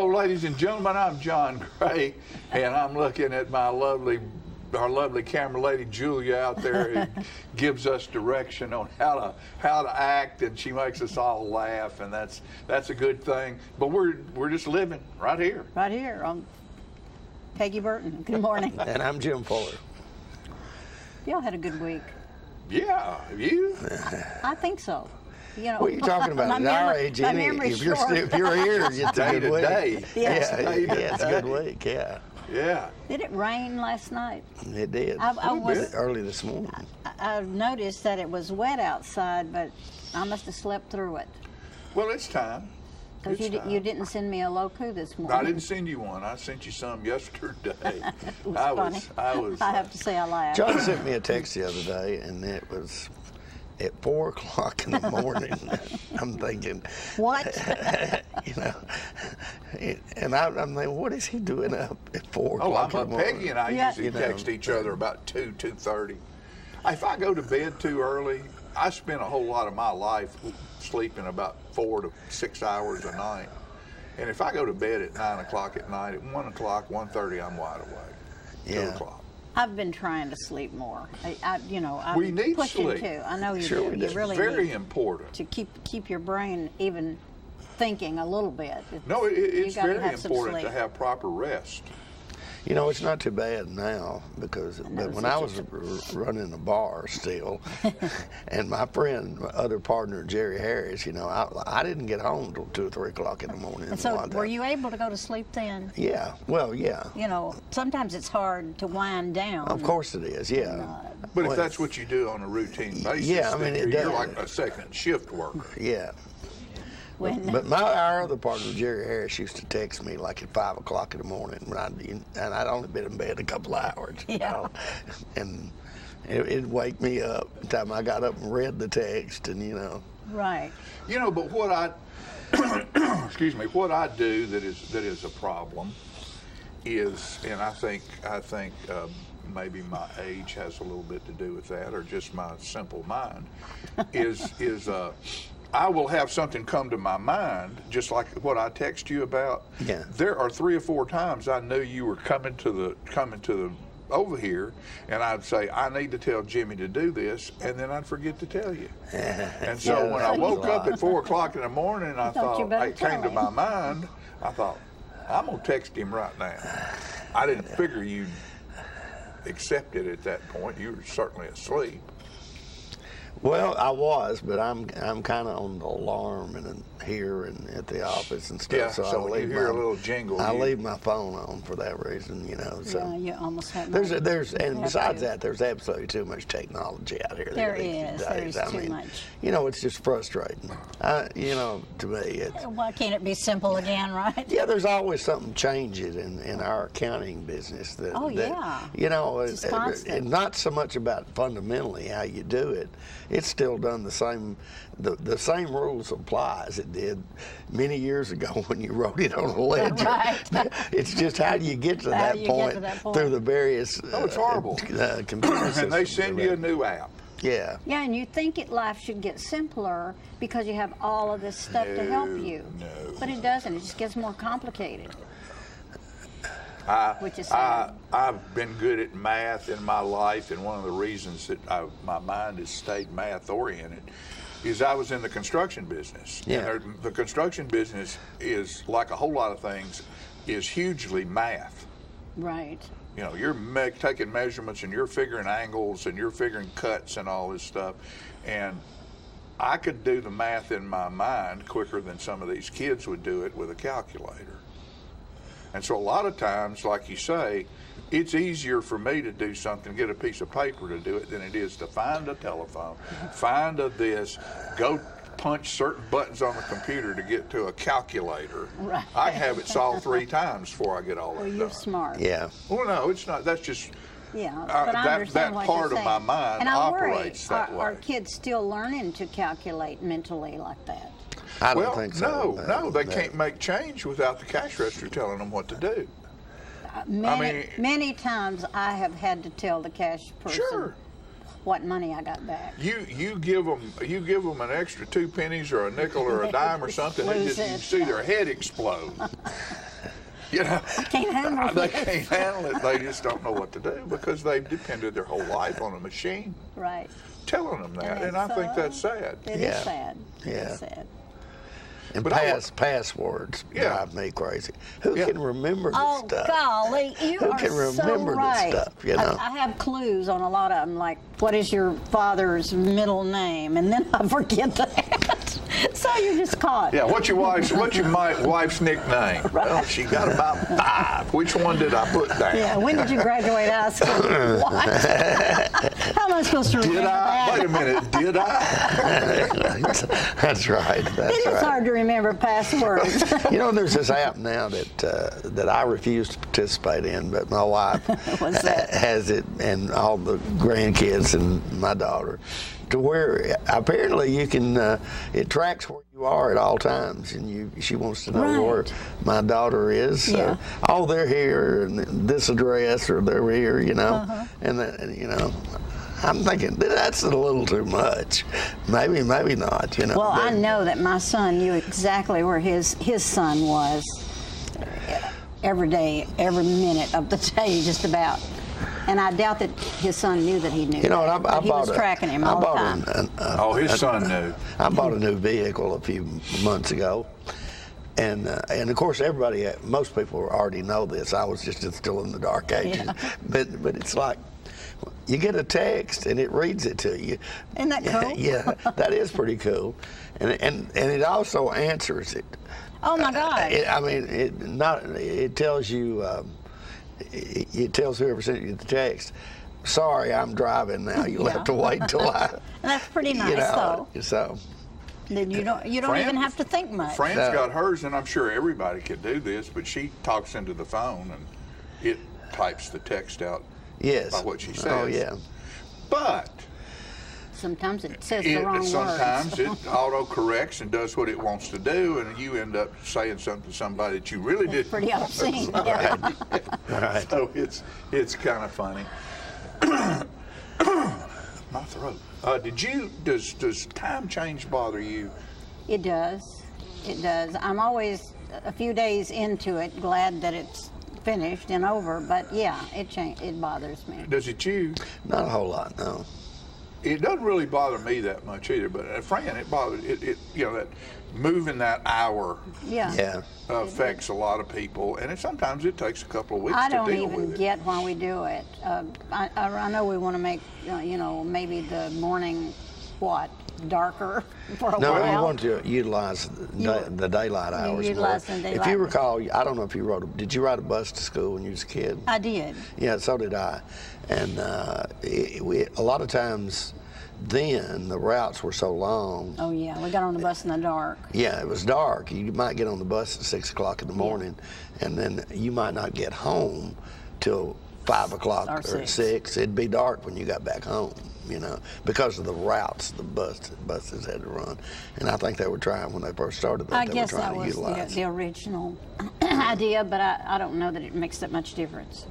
Hello, ladies and gentlemen. I'm John Gray, and I'm looking at our lovely camera lady Julia out there, who gives us direction on how to act, and she makes us all laugh, and that's a good thing. But we're just living right here. Right here. I'm Peggy Burton. Good morning. And I'm Jim Fuller. Y'all had a good week. Yeah, you? I think so. You know, What are you talking about? At our age, if you're here, it's a good week. Day. Yes. Yeah, it's a good week. Yeah. Yeah. Did it rain last night? It did. I was early this morning. I noticed that it was wet outside, but I must have slept through it. Well, it's time. Because you didn't send me a loku this morning. I didn't send you one. I sent you some yesterday. It was funny. I have to say I laughed. John sent me a text the other day, and it was at 4 o'clock in the morning. I'm thinking, what? You know, and I'm thinking, what is he doing up at 4 o'clock in the morning? Peggy and I usually text each other about 2:30. If I go to bed too early, I spend a whole lot of my life sleeping about 4 to 6 hours a night. And if I go to bed at 9 o'clock at night, at 1 o'clock, 1:30, I'm wide awake. 2 o'clock. I've been trying to sleep more. We need pushing sleep. Too. I know you Sure, do. You it's really very need important to keep your brain even thinking a little bit. No, it's you gotta very have some important to sleep. have proper rest. You know, it's not too bad now because but when I was running a bar still, and my other partner, Jerry Harris, you know, I didn't get home until 2 or 3 o'clock in the morning. And so were you able to go to sleep then? Yeah, well, yeah. You know, sometimes it's hard to wind down. Of course it is, yeah. But if that's what you do on a routine basis, yeah, I mean, then it you're does. like a second shift worker. Yeah. But our other partner, Jerry Harris, used to text me like at 5 o'clock in the morning, and I'd only been in bed a couple of hours. You know? And it'd wake me up by the time I got up and read the text, and you know. Right. You know, but what I excuse me, what I do that is a problem is, and I think maybe my age has a little bit to do with that, or just my simple mind, is I will have something come to my mind, just like what I text you about. Yeah. There are 3 or 4 times I knew you were coming to the over here, and I'd say, I need to tell Jimmy to do this, and then I'd forget to tell you. And so when I woke up at 4 o'clock in the morning, I thought, it came to my mind, I thought, I'm going to text him right now. I didn't figure you'd accept it at that point. You were certainly asleep. Well, I was, but I'm kind of on the alarm and here and at the office and stuff. Yeah, so when you hear a little jingle, I leave my phone on for that reason, you know. So yeah, you almost have. And besides that, there's absolutely too much technology out here. There is. There's too much. You know, it's just frustrating. You know, to me, why can't it be simple again, right? Yeah, there's always something changes in our accounting business. Yeah. You know, it's constant. not so much about fundamentally how you do it. It's still done the same. The same rules apply as it did many years ago when you wrote it on a ledger. Right. It's just how do you get to that point through the various it's horrible. Computer systems. And they send you a new app. Yeah. Yeah, and you think life should get simpler because you have all of this stuff to help you. No. But it doesn't. It just gets more complicated. Which is I've sad. been good at math in my life, and one of the reasons that my mind has stayed math oriented is I was in the construction business. Yeah. And the construction business is, like a whole lot of things, is hugely math. Right. You know, you're taking measurements and you're figuring angles and you're figuring cuts and all this stuff. And I could do the math in my mind quicker than some of these kids would do it with a calculator. And so a lot of times, like you say, it's easier for me to do something, get a piece of paper to do it, than it is to find a telephone, find go punch certain buttons on the computer to get to a calculator. Right. I have it solved 3 times before I get all that Well, done. you're smart. Yeah. Well, no, it's not. That's just Yeah, but I understand that what part you're of saying. my mind and I operates worry, that way. Are kids still learning to calculate mentally like that? I don't think so. No, they can't make change without the cash register telling them what to do. Many times I have had to tell the cash person what money I got back. You give them an extra 2 pennies or a nickel or a dime or something, you see their head explode. You know, Can't handle they it. can't handle it. They just don't know what to do because they've depended their whole life on a machine Right. telling them that, and I think that's sad. It Yeah. is sad. It Yeah. is sad. And But passwords Yeah. drive me crazy. Who Yeah. can remember this Oh, stuff? golly, you Who are can so remember this right. stuff, you know? I have clues on a lot of them, like, what is your father's middle name? And then I forget that. So you're just caught. Yeah, what's your wife's nickname? Well, she got about 5. Which one did I put down? Yeah, when did you graduate high school? What? How am I supposed to remember Did I? that? Wait a minute, did I? That's right. That's It is right. hard to remember passwords. You know, there's this app now that I refuse to participate in, but my wife What's that? has it, and all the grandkids and my daughter, to where apparently you can. It tracks where you are at all times, and she wants to know Right. where my daughter is. Yeah. Oh, they're here, and this address, or they're here, you know, and you know. I'm thinking that's a little too much. Maybe not. You know. Well, I but- know that my son knew exactly where his son was every day, every minute of the day, just about. And I doubt that his son knew that he knew. You know, that, and but he was tracking him all the time. Oh, his son knew. I bought a new vehicle a few months ago, and of course most people already know this. I was just still in the dark ages, Yeah. but it's like you get a text and it reads it to you. Isn't that cool? Yeah, that is pretty cool, and it also answers it. Oh my God! It tells you. It tells whoever sent you the text, sorry, I'm driving now. You'll have to wait till I. That's pretty nice, You know, though. so. Then you don't even have to think much. Fran's No. got hers, and I'm sure everybody could do this, but she talks into the phone and it types the text out Yes. by what she says. Oh yeah. But Sometimes it says the wrong sometimes words. it auto corrects and does what it wants to do, and you end up saying something to somebody that you really didn't. Pretty want to obscene. say. Yeah. Right. So it's kind of funny. My throat. Does time change bother you? It does. It does. I'm always a few days into it, glad that it's finished and over. But yeah, it bothers me. Does it you? Not a whole lot, no. It doesn't really bother me that much either, but Fran, it bothers it. You know, that moving that hour Yeah. Yeah. affects a lot of people, and sometimes it takes a couple of weeks I to don't deal even with it. get why we do it. I know we want to make, maybe the morning, darker for a No, while. you want to utilize the daylight hours more. utilize the If daylight. you recall, I don't know if you did you ride a bus to school when you was a kid? I did. Yeah, so did I. And a lot of times then the routes were so long. Oh yeah, we got on the bus in the dark. Yeah, it was dark. You might get on the bus at 6 o'clock in the morning, and then you might not get home till 5 o'clock Or or 6. 6. It'd be dark when you got back home, because of the routes the buses had to run. And I think they were trying, when they first started that, I they guess were that trying to was utilize. the original idea, but I don't know that it makes that much difference.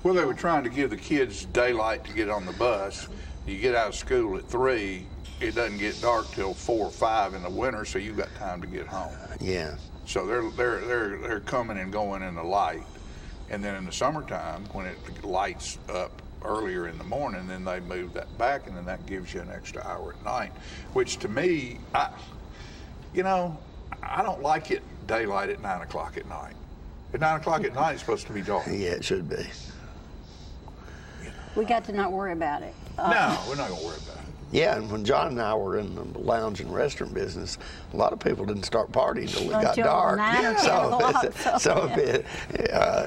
Well, they were trying to give the kids daylight to get on the bus. You get out of school at 3, it doesn't get dark till 4 or 5 in the winter, so you got time to get home. Yeah. So they're coming and going in the light, and then in the summertime when it lights up earlier in the morning, then they move that back, and then that gives you an extra hour at night. Which to me, I don't like it daylight at 9 o'clock at night. At 9 o'clock at night, it's supposed to be dark. Yeah, it should be. We got to not worry about it. No, we're not gonna worry about it. Yeah, and when John and I were in the lounge and restaurant business, a lot of people didn't start partying until it got Until dark. 9 or 10 o'clock,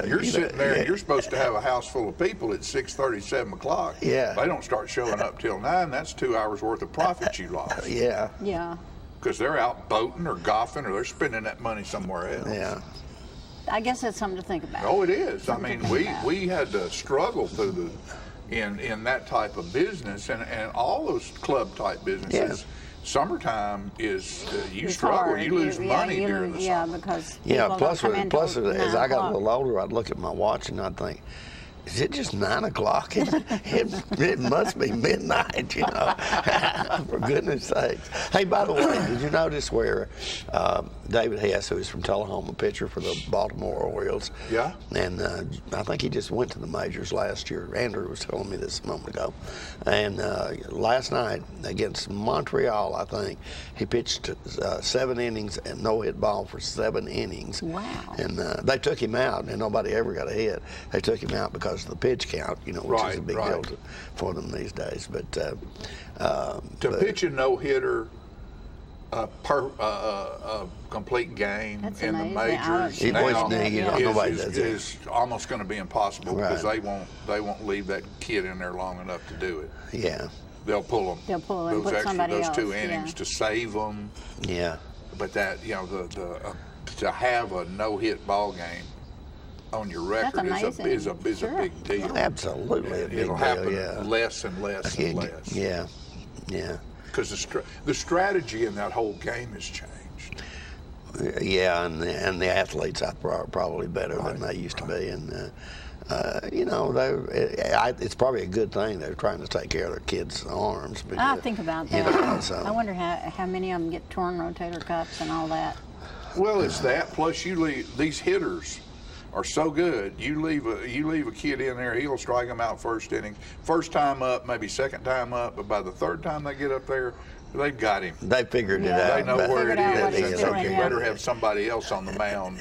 You're sitting there and you're supposed to have a house full of people at 6:30, 7 o'clock. Yeah. They don't start showing up till 9. That's 2 hours worth of profit you lost. Yeah, Yeah. Because they're out boating or golfing or they're spending that money somewhere else. yeah. I guess that's something to think about. Oh, it is. I mean, we had to struggle through in that type of business and all those club type businesses. Yeah. Summertime is you It's struggle. hard. You lose money during the summer. because Yeah, people plus don't come in till as 9 I got a o'clock. little older, I'd look at my watch and I'd think, is it just 9 o'clock? It must be midnight, you know, for goodness sakes. Hey, by the way, did you notice where David Hess, who is from Tullahoma, pitcher for the Baltimore Orioles? Yeah. And I think he just went to the majors last year. Andrew was telling me this a moment ago. And last night against Montreal, I think, he pitched 7 innings and no-hit ball for 7 innings. Wow. And they took him out, and nobody ever got a hit. They took him out because of the pitch count, you know, which is a big deal for them these days. But to pitch a no-hitter, a complete game That's in amazing. the majors nobody does it. is almost going to be impossible because they won't leave that kid in there long enough to do it. Yeah. They'll pull them. They'll pull and put somebody else. Those 2 innings to save them. Yeah. But that, you know, to have a no-hit ball game on your record is a big deal. Absolutely a big It'll deal, happen less and less and less. Yeah, yeah. Because the strategy in that whole game has changed. Yeah, and the athletes are probably better than they used to be, and you know, it's probably a good thing they're trying to take care of their kids' arms. But, I think about that. You know, so. I wonder how many of them get torn rotator cuffs and all that. Well, it's that. Plus, these hitters are so good. You leave a kid in there, he'll strike them out first inning, first time up, maybe second time up, but by the third time they get up there, they've got him. They figured it out. They know where it is, and so you doing, better have somebody else on the mound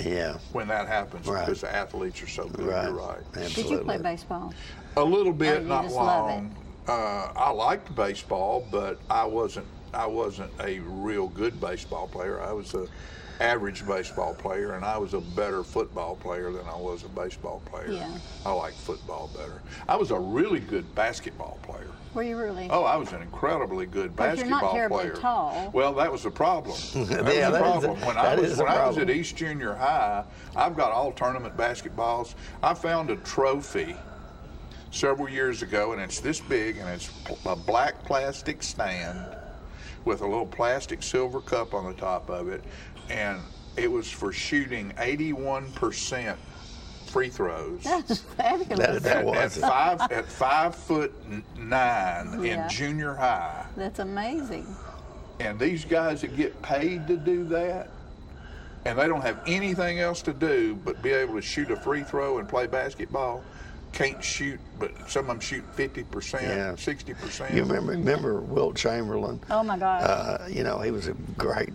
when that happens because the athletes are so good. You're right. Absolutely. Did you play baseball? A little bit, not just long. I liked baseball, but I wasn't a real good baseball player. I was a average baseball player, and I was a better football player than I was a baseball player. Yeah. I like football better. I was a really good basketball player. Were you really? Oh, I was an incredibly good basketball player. You're not terribly tall. Well, that was the problem. That was the problem. When I was at East Junior High, I've got all tournament basketballs. I found a trophy several years ago, and it's this big, and it's a black plastic stand with a little plastic silver cup on the top of it, and it was for shooting 81% free throws. That's fabulous. At 5'9" in junior high. That's amazing. And these guys that get paid to do that, and they don't have anything else to do but be able to shoot a free throw and play basketball, can't shoot, but some of them shoot 50%, 60%. You remember Wilt Chamberlain? Oh my God. You know, he was a great,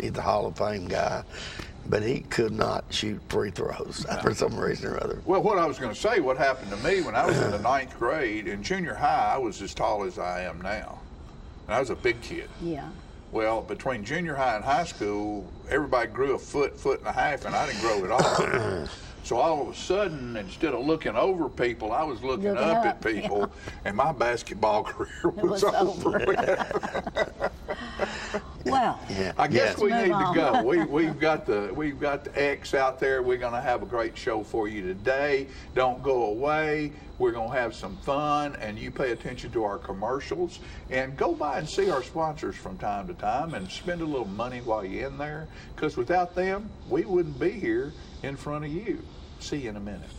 he's the Hall of Fame guy, but he could not shoot free throws for some reason or other. Well, what I was going to say, what happened to me when I was in the 9th grade, in junior high, I was as tall as I am now. And I was a big kid. Yeah. Well, between junior high and high school, everybody grew a foot and a half, and I didn't grow at all. So all of a sudden, instead of looking over people, I was looking up at people, and my basketball career was over. Well, I guess we need to go. We've got the X out there. We're going to have a great show for you today. Don't go away. We're going to have some fun, and you pay attention to our commercials, and go by and see our sponsors from time to time, and spend a little money while you're in there, because without them, we wouldn't be here in front of you. See you in a minute.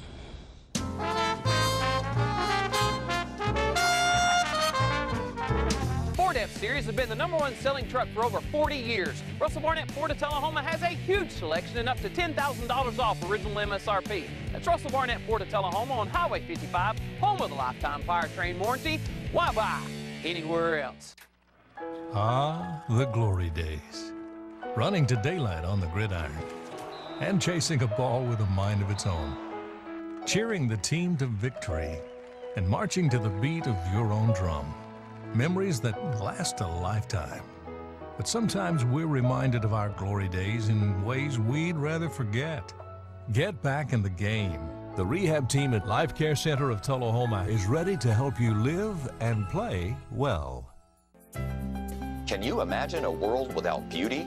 Ford F-Series has been the #1 selling truck for over 40 years. Russell Barnett Ford of Tullahoma has a huge selection and up to $10,000 off original MSRP. That's Russell Barnett Ford of Tullahoma on Highway 55, home of the lifetime powertrain warranty. Why buy anywhere else? Ah, the glory days. Running to daylight on the gridiron and chasing a ball with a mind of its own. Cheering the team to victory and marching to the beat of your own drum. Memories that last a lifetime. But sometimes we're reminded of our glory days in ways we'd rather forget. Get back in the game. The rehab team at Life Care Center of Tullahoma is ready to help you live and play well. Can you imagine a world without beauty,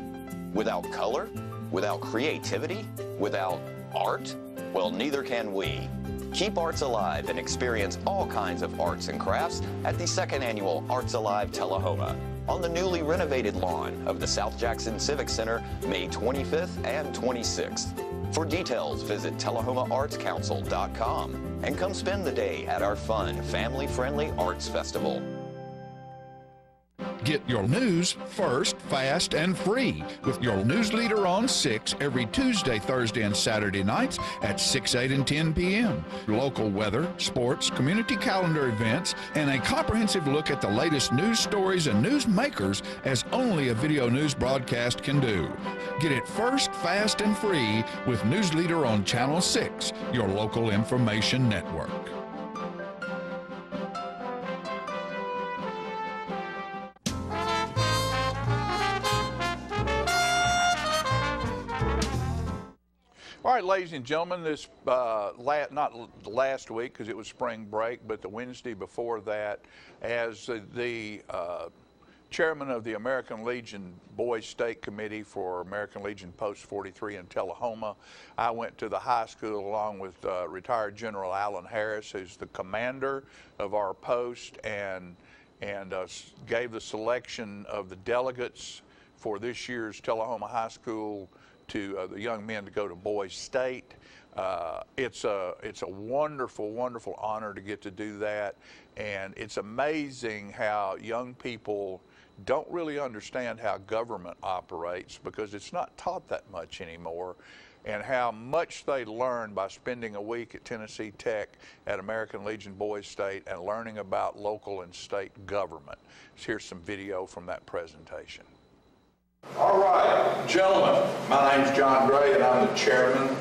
without color, without creativity, without art? Well, neither can we. Keep arts alive and experience all kinds of arts and crafts at the 2nd Annual Arts Alive Tullahoma. on the newly renovated lawn of the South Jackson Civic Center, May 25th and 26th. For details, visit TullahomaArtsCouncil.com and come spend the day at our fun, family-friendly arts festival. Get your news first, fast, and free with your news leader on 6 every Tuesday, Thursday, and Saturday nights at 6, 8, and 10 p.m. Local weather, sports, community calendar events, and a comprehensive look at the latest news stories and news makers as only a video news broadcast can do. Get it first, fast, and free with News Leader on Channel 6, your local information network. All right, ladies and gentlemen, this not last week because it was spring break, but the Wednesday before that, as the chairman of the American Legion Boys State Committee for American Legion Post 43 in Tullahoma, I went to the high school along with retired General Alan Harris, who's the commander of our post, and gave the selection of the delegates for this year's Tullahoma High School to the young men to go to Boys State. It's a wonderful, wonderful honor to get to do that, and it's amazing how young people don't really understand how government operates because it's not taught that much anymore, and how much they learn by spending a week at Tennessee Tech at American Legion Boys State and learning about local and state government. So here's some video from that presentation. All right, gentlemen, my name's John Gray, and I'm the chairman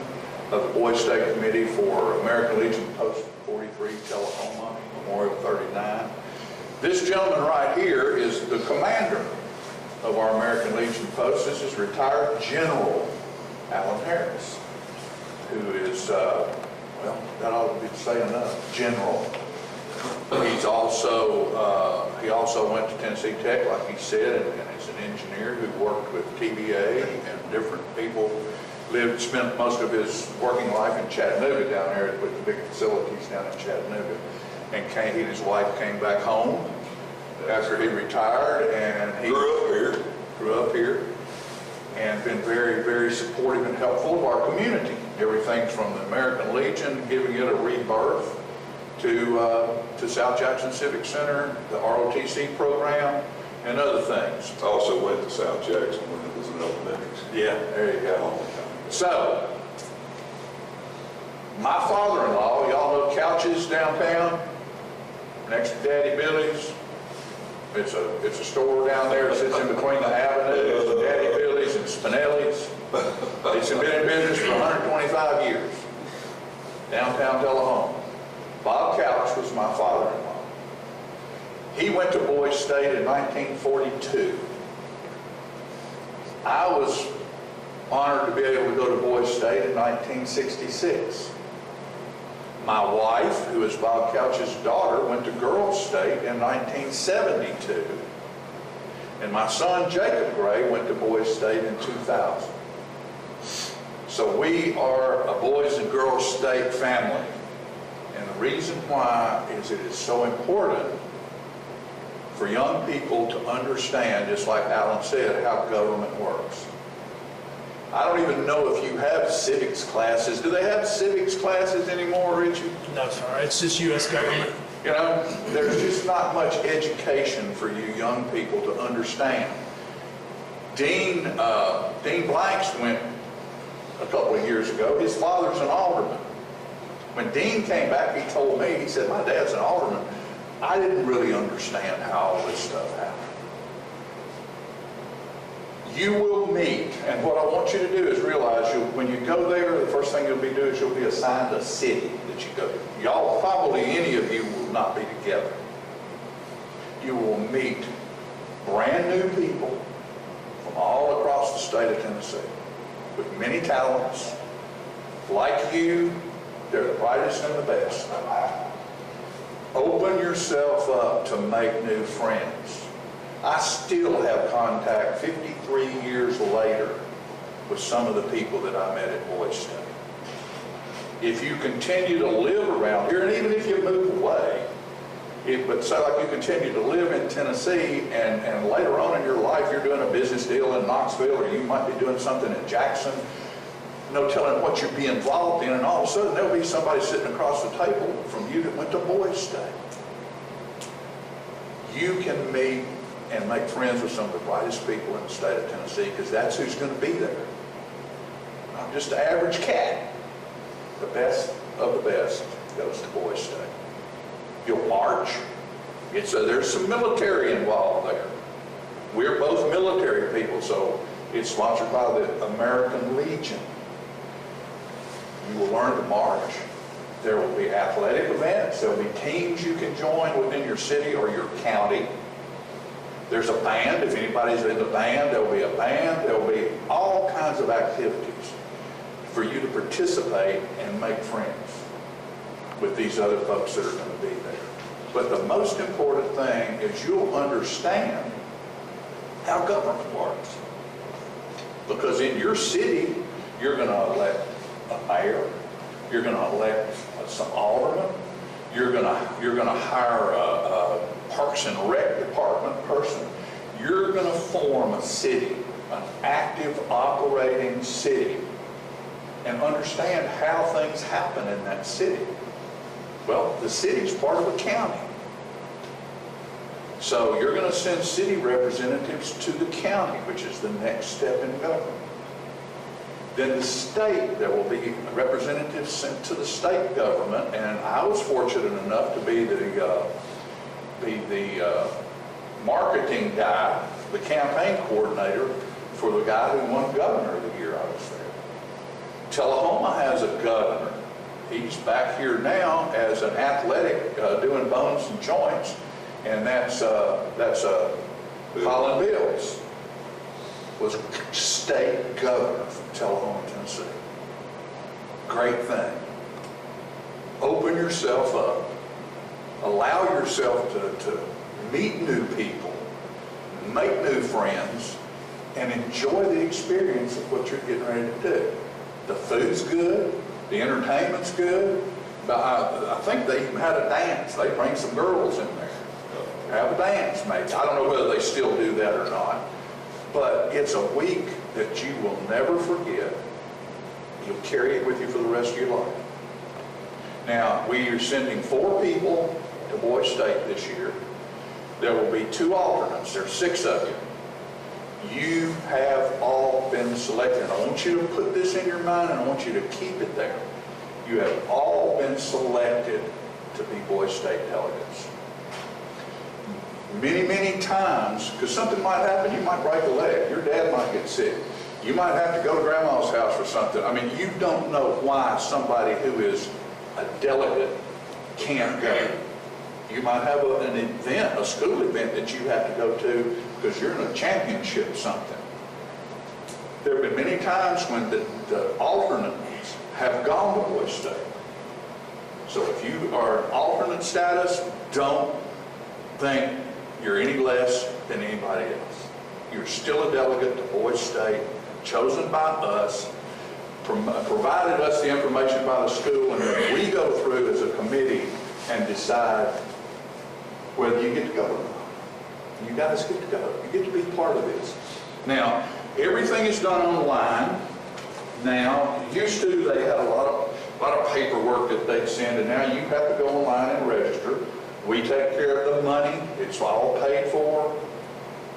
of the Boys State Committee for American Legion Post 43, Tullahoma, Memorial 39. This gentleman right here is the commander of our American Legion Post. This is retired General Alan Harris, who is, well, that ought to be saying enough, General. He's also, he also went to Tennessee Tech, like he said, and he's an engineer who worked with TVA and different people. Spent most of his working life in Chattanooga down there with the big facilities down in Chattanooga. And he and his wife came back home after he retired, and he grew up here, and been very, very supportive and helpful of our community. Everything from the American Legion, giving it a rebirth, to South Jackson Civic Center, the ROTC program, and other things. I also went to South Jackson when it was in elementary. Yeah, there you go. So, my father-in-law, y'all know Couches downtown, next to Daddy Billy's. It's a store down there. It sits in between the avenues, Daddy Billy's and Spinelli's. It's been in business for 125 years, downtown Tullahoma. Bob Couch was my father-in-law. He went to Boys State in 1942. I was honored to be able to go to Boys State in 1966. My wife, who is Bob Couch's daughter, went to Girls State in 1972. And my son, Jacob Gray, went to Boys State in 2000. So we are a Boys and Girls State family. And the reason why is it is so important for young people to understand, just like Alan said, how government works. I don't even know if you have civics classes. Do they have civics classes anymore, Richie? No, sir. It's just U.S. government. You know, there's just not much education for you young people to understand. Dean Blanks went a couple of years ago. His father's an alderman. When Dean came back, he told me, he said, my dad's an alderman. I didn't really understand how all this stuff happened. You will meet, and what I want you to do is realize when you go there, the first thing you'll be doing is you'll be assigned a city that you go to. Y'all, probably any of you will not be together. You will meet brand new people from all across the state of Tennessee with many talents. Like you, they're the brightest and the best. Open yourself up to make new friends. I still have contact 53 years later with some of the people that I met at Boys State. If you continue to live around here, and even if you move away, But say like you continue to live in Tennessee and later on in your life you're doing a business deal in Knoxville, or you might be doing something in Jackson, no telling what you'd be involved in, and all of a sudden there'll be somebody sitting across the table from you that went to Boys State. You can meet and make friends with some of the brightest people in the state of Tennessee, because that's who's going to be there. Not just the average cat. The best of the best goes to Boys State. You'll march. There's some military involved there. We're both military people, so it's sponsored by the American Legion. You will learn to march. There will be athletic events. There will be teams you can join within your city or your county. There's a band. If anybody's in the band, there will be a band. There will be all kinds of activities for you to participate and make friends with these other folks that are going to be there. But the most important thing is you'll understand how government works. Because in your city, you're going to elect a mayor, you're going to elect some aldermen, you're going to hire a Parks and Rec department person. You're going to form a city, an active operating city, and understand how things happen in that city. Well, the city's part of a county. So you're going to send city representatives to the county, which is the next step in government. Then the state, there will be representatives sent to the state government, and I was fortunate enough to be the marketing guy, the campaign coordinator for the guy who won Governor of the Year I was there. Tullahoma has a governor. He's back here now as an athletic, doing bones and joints, and that's Colin Bills. Was state governor from Tullahoma, Tennessee. Great thing. Open yourself up. Allow yourself to meet new people, make new friends, and enjoy the experience of what you're getting ready to do. The food's good. The entertainment's good. I think they even had a dance. They bring some girls in there. Have a dance, maybe. I don't know whether they still do that or not. But it's a week that you will never forget. You'll carry it with you for the rest of your life. Now, we are sending 4 people to Boys State this year. There will be 2 alternates. There's 6 of you. You have all been selected. And I want you to put this in your mind, and I want you to keep it there. You have all been selected to be Boys State delegates. Many, many times, because something might happen, you might break a leg. Your dad might get sick. You might have to go to grandma's house for something. I mean, you don't know why somebody who is a delegate can't go. You might have an event, a school event that you have to go to because you're in a championship something. There have been many times when the alternates have gone to Boys State. So if you are in alternate status, don't think you're any less than anybody else. You're still a delegate to Boys State, chosen by us, provided us the information by the school, and then we go through as a committee and decide whether you get to go or not. You guys get to go. You get to be part of this. Now, everything is done online. Now, used to they had a lot of paperwork that they'd send, and now you have to go online and register. We take care of the money. It's all paid for.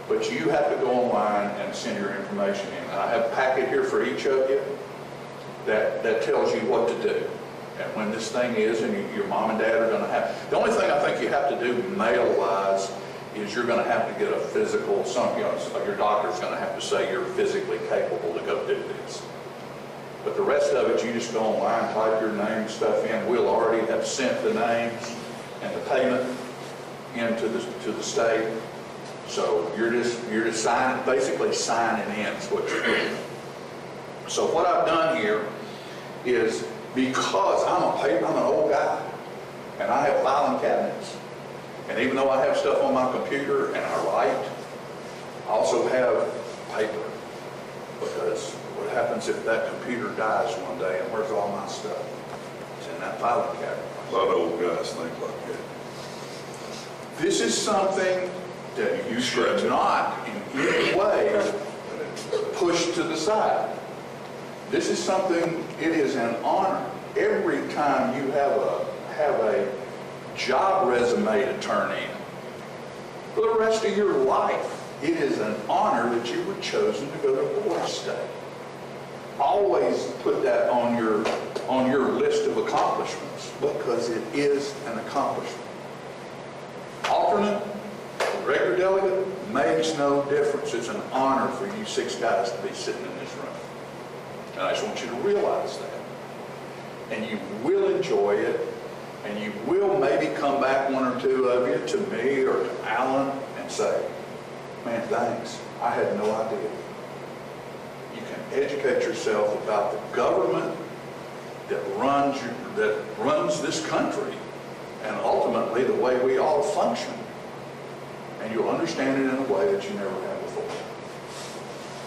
But you have to go online and send your information in. I have a packet here for each of you that tells you what to do. And when this thing is, and your mom and dad are going to have, the only thing I think you have to do mail-wise is you're going to have to get a physical, your doctor's going to have to say you're physically capable to go do this. But the rest of it, you just go online, type your name and stuff in. We'll already have sent the names and the payment into the state. So you're just signing, basically signing in is what you're doing. So what I've done here is, because I'm an old guy, and I have filing cabinets, and even though I have stuff on my computer and I write, I also have paper, because what happens if that computer dies one day, and where's all my stuff? It's in that filing cabinet. A lot of old guys think like that. This is something that you should not in any way push to the side. This is something, it is an honor. Every time you have a job resume to turn in, for the rest of your life, it is an honor that you were chosen to go to Boys State. Always put that on your list of accomplishments, because it is an accomplishment. Alternate, regular delegate, makes no difference. It's an honor for you 6 guys to be sitting in this room. And I just want you to realize that. And you will enjoy it, and you will maybe come back, 1 or 2 of you, to me or to Alan and say, man, thanks. I had no idea. You can educate yourself about the government that runs this country, and ultimately the way we all function. And you'll understand it in a way that you never have before.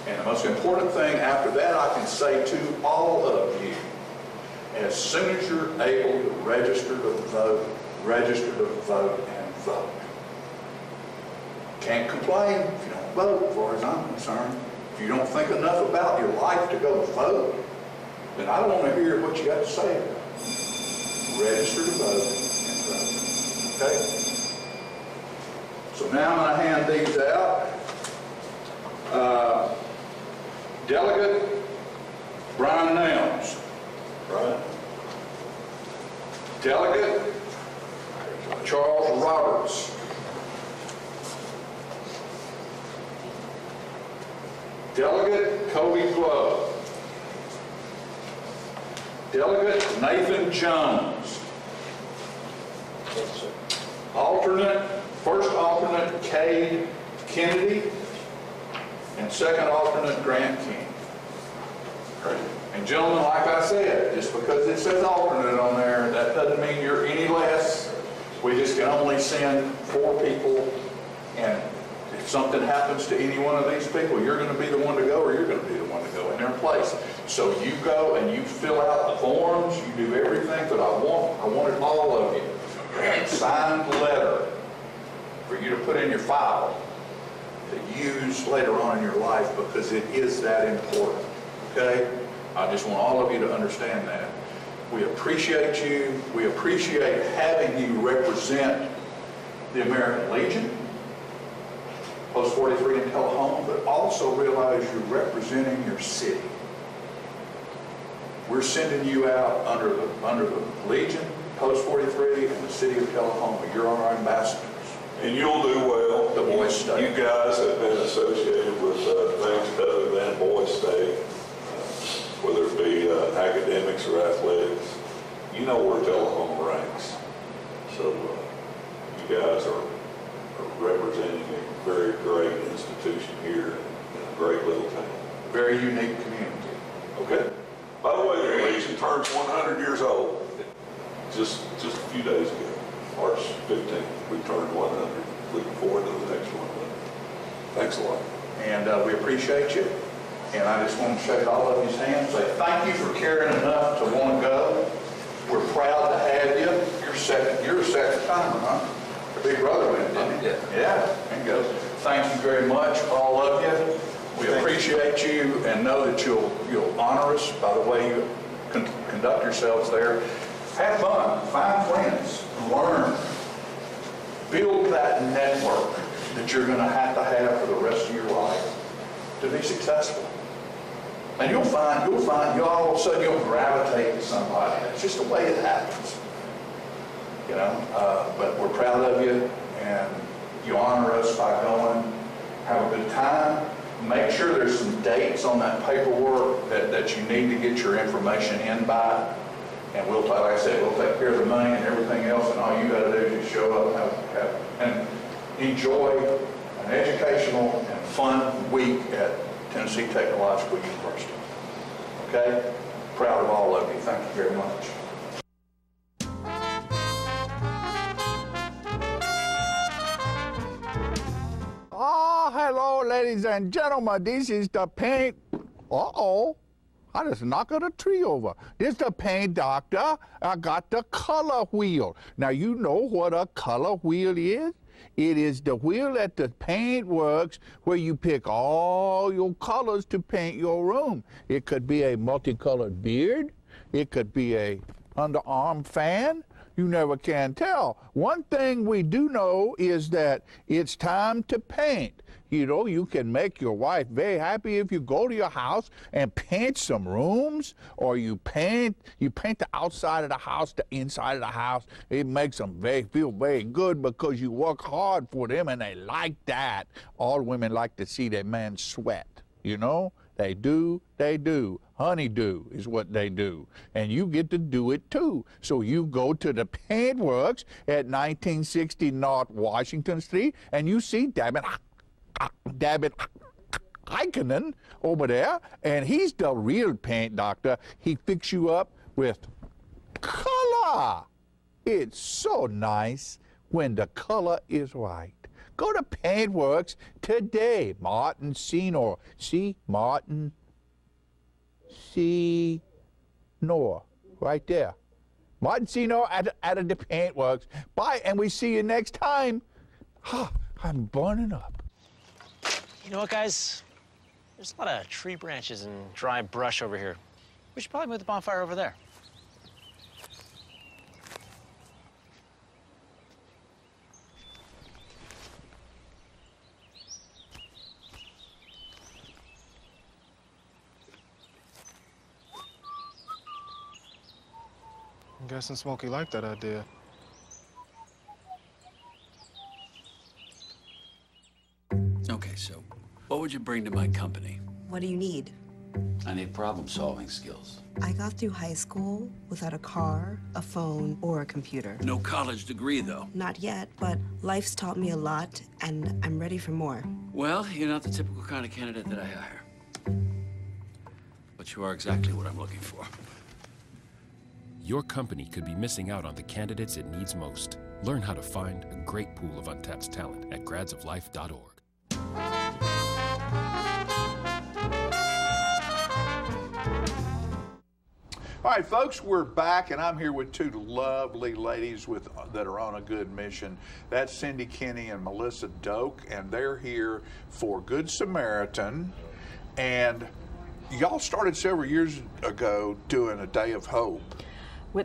And the most important thing after that I can say to all of you, as soon as you're able to register to vote, register to vote and vote. Can't complain if you don't vote, as far as I'm concerned. If you don't think enough about your life to go vote, then I don't want to hear what you got to say about it. Register to vote and vote. Okay? So now I'm going to hand these out. Delegate Brian Nelms. Right. Delegate Charles Roberts. Delegate Kobe Glove. Delegate Nathan Jones. First alternate Cade Kennedy, and second alternate Grant King. And gentlemen, like I said, just because it says alternate on there, that doesn't mean you're any less. We just can only send 4 people, and if something happens to any one of these people, you're going to be the one to go, or you're going to be the one to go in their place. So you go and you fill out the forms, you do everything, but I wanted all of you a signed letter for you to put in your file to use later on in your life, because it is that important. Okay? I just want all of you to understand that. We appreciate you. We appreciate having you represent the American Legion, Post 43 in Tullahoma, but also realize you're representing your city. We're sending you out under the Legion, Post 43, and the city of Tullahoma. You're our ambassadors. And you'll do well. The Boys State. You guys have been associated with things other than Boys State, whether it be academics or athletics. You know where Tullahoma ranks. So you guys are representing a very great institution here in a great little town. Very unique community. Okay. By the way, the Legion turns 100 years old. Just a few days ago, March 15th, we turned 100. Looking forward to the next one. Thanks a lot. And we appreciate you. And I just want to shake all of his hands, say thank you for caring enough to want to go. We're proud to have you. You're a second timer, huh? Your big brother went, didn't he? Yeah. There you go. Thank you very much, all of you. We appreciate you, and know that you'll honor us by the way you conduct yourselves there. Have fun, find friends, learn, build that network that you're going to have for the rest of your life to be successful. And you'll find all of a sudden you'll gravitate to somebody. It's just the way it happens. You know, but we're proud of you, and you honor us by going. Have a good time. Make sure there's some dates on that paperwork that you need to get your information in by. And we'll, like I said, we'll take care of the money and everything else, and all you got to do is just show up and enjoy an educational and fun week at Tennessee Technological University. Okay? Proud of all of you. Thank you very much. Oh, hello, ladies and gentlemen. This is the paint. Uh-oh. I just knocked a tree over. This is the paint doctor. I got the color wheel. Now, you know what a color wheel is? It is the wheel at the Paint Works where you pick all your colors to paint your room. It could be a multicolored beard. It could be a underarm fan. You never can tell. One thing we do know is that it's time to paint. You know, you can make your wife very happy if you go to your house and paint some rooms, or you paint the outside of the house, the inside of the house. It makes them feel very good because you work hard for them and they like that. All women like to see their man sweat, you know? They do. Honeydew is what they do. And you get to do it too. So you go to the Paint Works at 1960 North Washington Street and you see David Heikkinen over there, and he's the real paint doctor. He fix you up with color. It's so nice when the color is right. Go to Paint Works today. Martin Senor. See? Martin Senor. Right there. Martin Senor at the Paint Works. Bye, and we see you next time. I'm burning up. You know what, guys? There's a lot of tree branches and dry brush over here. We should probably move the bonfire over there. I'm guessing Smokey liked that idea. Okay, so what would you bring to my company? What do you need? I need problem-solving skills. I got through high school without a car, a phone, or a computer. No college degree, though. Not yet, but life's taught me a lot, and I'm ready for more. Well, you're not the typical kind of candidate that I hire. But you are exactly what I'm looking for. Your company could be missing out on the candidates it needs most. Learn how to find a great pool of untapped talent at gradsoflife.org. All right, folks, we're back, and I'm here with two lovely ladies that are on a good mission. That's Cindy Kinney and Melissa Doak, and they're here for Good Samaritan. And y'all started several years ago doing a Day of Hope.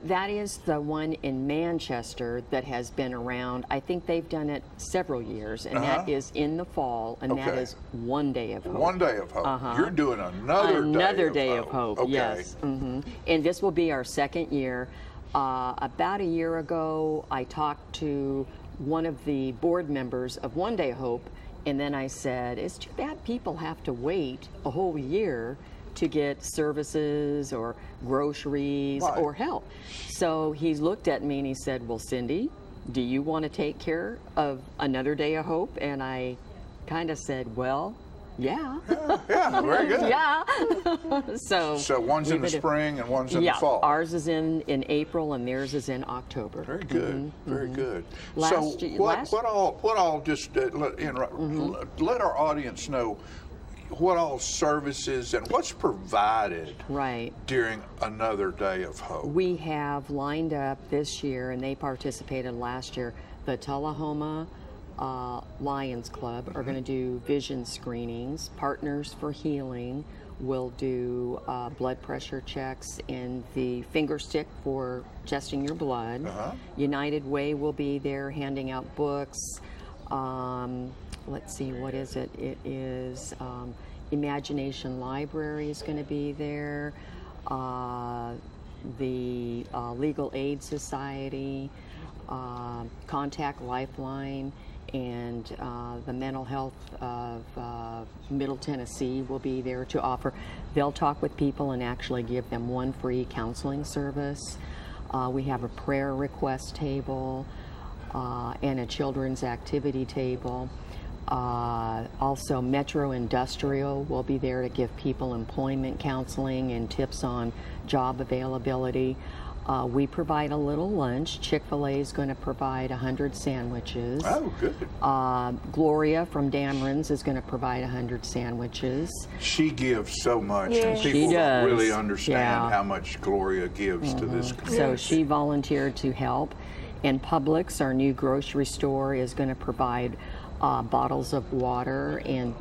That is the one in Manchester that has been around. I think they've done it several years, and that is in the fall, and that is One Day of Hope. One Day of Hope. You're doing another Day of Hope. Okay. Yes. And this will be our second year. About a year ago, I talked to one of the board members of One Day of Hope, and then I said, it's too bad people have to wait a whole year to get services or groceries or help. So he looked at me and he said, well, Cindy, do you want to take care of another Day of Hope? And I kind of said, well, yeah. Yeah, very good. Yeah. So one's in the spring and one's in the fall. Ours is in April and theirs is in October. Very good. Very good. Let our audience know what all services and what's provided during another Day of Hope. We have lined up this year, and they participated last year, the Tullahoma Lions Club are going to do vision screenings. Partners for Healing will do blood pressure checks and the finger stick for testing your blood. United Way will be there handing out books. Let's see, what is it? It is Imagination Library is going to be there. The Legal Aid Society, Contact Lifeline, and the Mental Health of Middle Tennessee will be there to offer. They'll talk with people and actually give them one free counseling service. We have a prayer request table and a children's activity table. Also, Metro Industrial will be there to give people employment counseling and tips on job availability. We provide a little lunch. Chick-fil-A is going to provide 100 sandwiches. Oh, good. Gloria from Dameron's is going to provide 100 sandwiches. She gives so much, and people don't really understand how much Gloria gives to this community. So she volunteered to help. And Publix, our new grocery store, is going to provide bottles of water and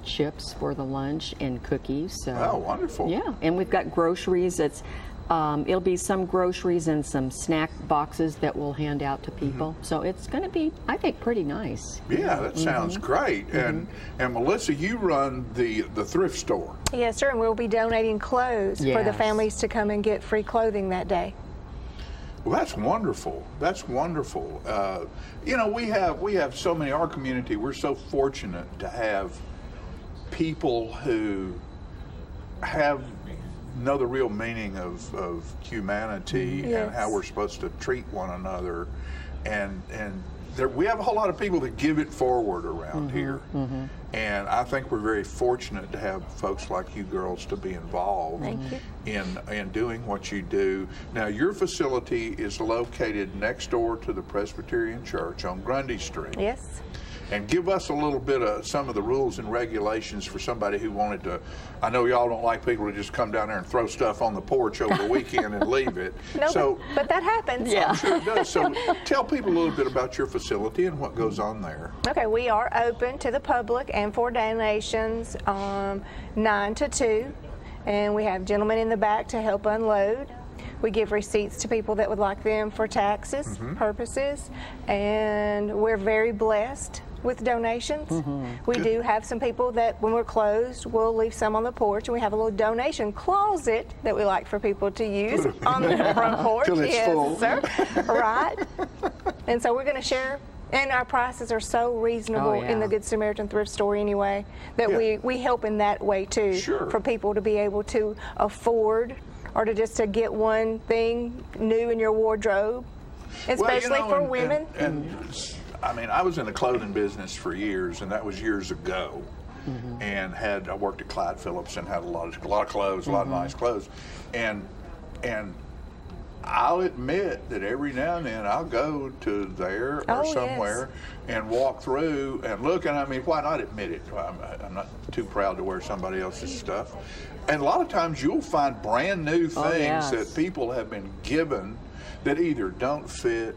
chips for the lunch and cookies. So, oh, wonderful. Yeah, and we've got groceries. It'll be some groceries and some snack boxes that we'll hand out to people. So it's going to be, I think, pretty nice. Yeah, that sounds great. And Melissa, you run the thrift store. Yes, sir, and we'll be donating clothes for the families to come and get free clothing that day. Well, that's wonderful. That's wonderful. You know, we have so many, our community, we're so fortunate to have people who know the real meaning of humanity and how we're supposed to treat one another. And we have a whole lot of people that give it forward around here. And I think we're very fortunate to have folks like you girls to be involved in doing what you do. Now, your facility is located next door to the Presbyterian Church on Grundy Street. Yes. And give us a little bit of some of the rules and regulations for somebody who wanted to. I know y'all don't like people to just come down there and throw stuff on the porch over the weekend and leave it. No, but that happens. I'm sure it does. So tell people a little bit about your facility and what goes on there. Okay, we are open to the public and for donations 9 to 2. And we have gentlemen in the back to help unload. We give receipts to people that would like them for taxes purposes. And we're very blessed with donations. We do have some people that when we're closed, we'll leave some on the porch, and we have a little donation closet that we like for people to use on the front porch. Till it's full. Sir. Right. And so we're going to share, and our prices are so reasonable in the Good Samaritan thrift store anyway, that we help in that way too, for people to be able to afford or to get one thing new in your wardrobe, especially for women. I mean, I was in the clothing business for years, and that was years ago. And I worked at Clyde Phillips and had a lot of clothes, a lot of nice clothes. And I'll admit that every now and then I'll go to there or somewhere and walk through and look, and I mean, why not admit it? I'm not too proud to wear somebody else's stuff. And a lot of times you'll find brand new things that people have been given that either don't fit.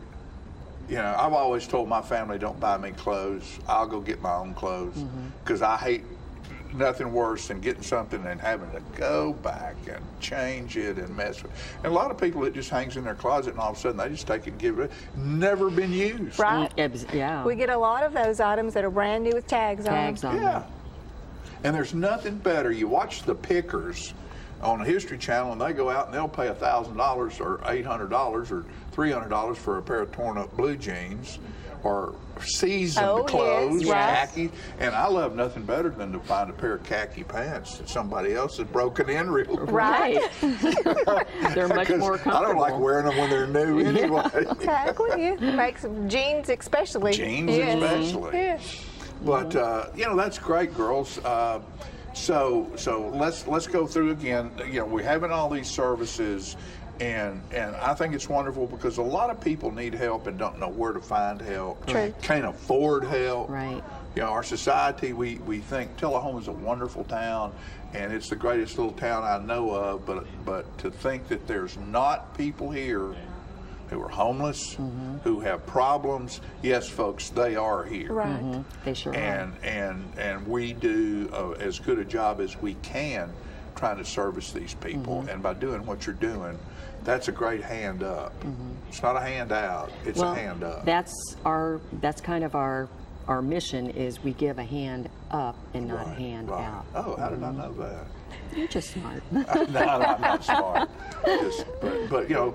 You know, I've always told my family, don't buy me clothes. I'll go get my own clothes, because I hate nothing worse than getting something and having to go back and change it and mess with it. And a lot of people, it just hangs in their closet, and all of a sudden they just take it and give it, never been used. Right. Yeah. We get a lot of those items that are brand new with tags on them. Yeah. And there's nothing better. You watch the pickers on the History Channel, and they go out and they'll pay $1,000 or $800 or $300 for a pair of torn up blue jeans or seasoned clothes, khaki. And I love nothing better than to find a pair of khaki pants that somebody else has broken in real quick. Right. They're much more comfortable. I don't like wearing them when they're new anyway. Exactly. Makes jeans especially. Jeans especially. Yeah. But you know, that's great, girls. So let's go through again. You know, we're having all these services, and I think it's wonderful because a lot of people need help and don't know where to find help. True. Can't afford help. Right. You know, our society, we think Tullahoma is a wonderful town, and it's the greatest little town I know of. But to think that there's not people here who are homeless, who have problems. Yes, folks, they are here. Right. They sure are. And we do as good a job as we can trying to service these people. And by doing what you're doing, that's a great hand up. It's not a hand out, it's a hand up. That's kind of our mission, is we give a hand up and not a hand out. Oh, how did I know that? You're just smart. No, I'm not smart. But you know,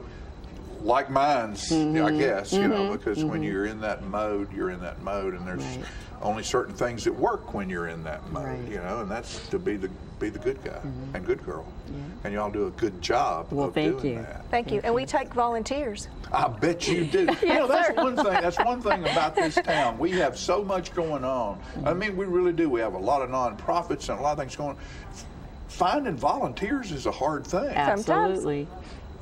like mine's, I guess, you know, because when you're in that mode, you're in that mode, and there's only certain things that work when you're in that mode, you know, and that's to be the good guy and good girl. And y'all do a good job of doing that. Thank you. And we take volunteers. I bet you do. You know, that's one thing. That's one thing about this town. We have so much going on. I mean, we really do. We have a lot of nonprofits and a lot of things going on. Finding volunteers is a hard thing. Absolutely.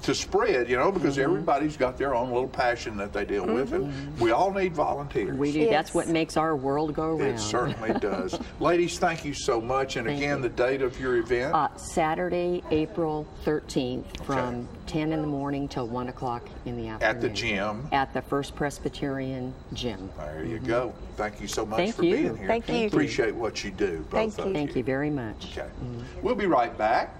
to spread, because everybody's got their own little passion that they deal with, and we all need volunteers. We do. Yes. That's what makes our world go round. It certainly does. Ladies, thank you so much. And again, the date of your event? Saturday, April 13th from 10 in the morning till 1 o'clock in the afternoon. At the gym? At the First Presbyterian Gym. There you go. Thank you so much for being here. Thank you. Appreciate what you do, both of you. Thank you very much. Okay. We'll be right back.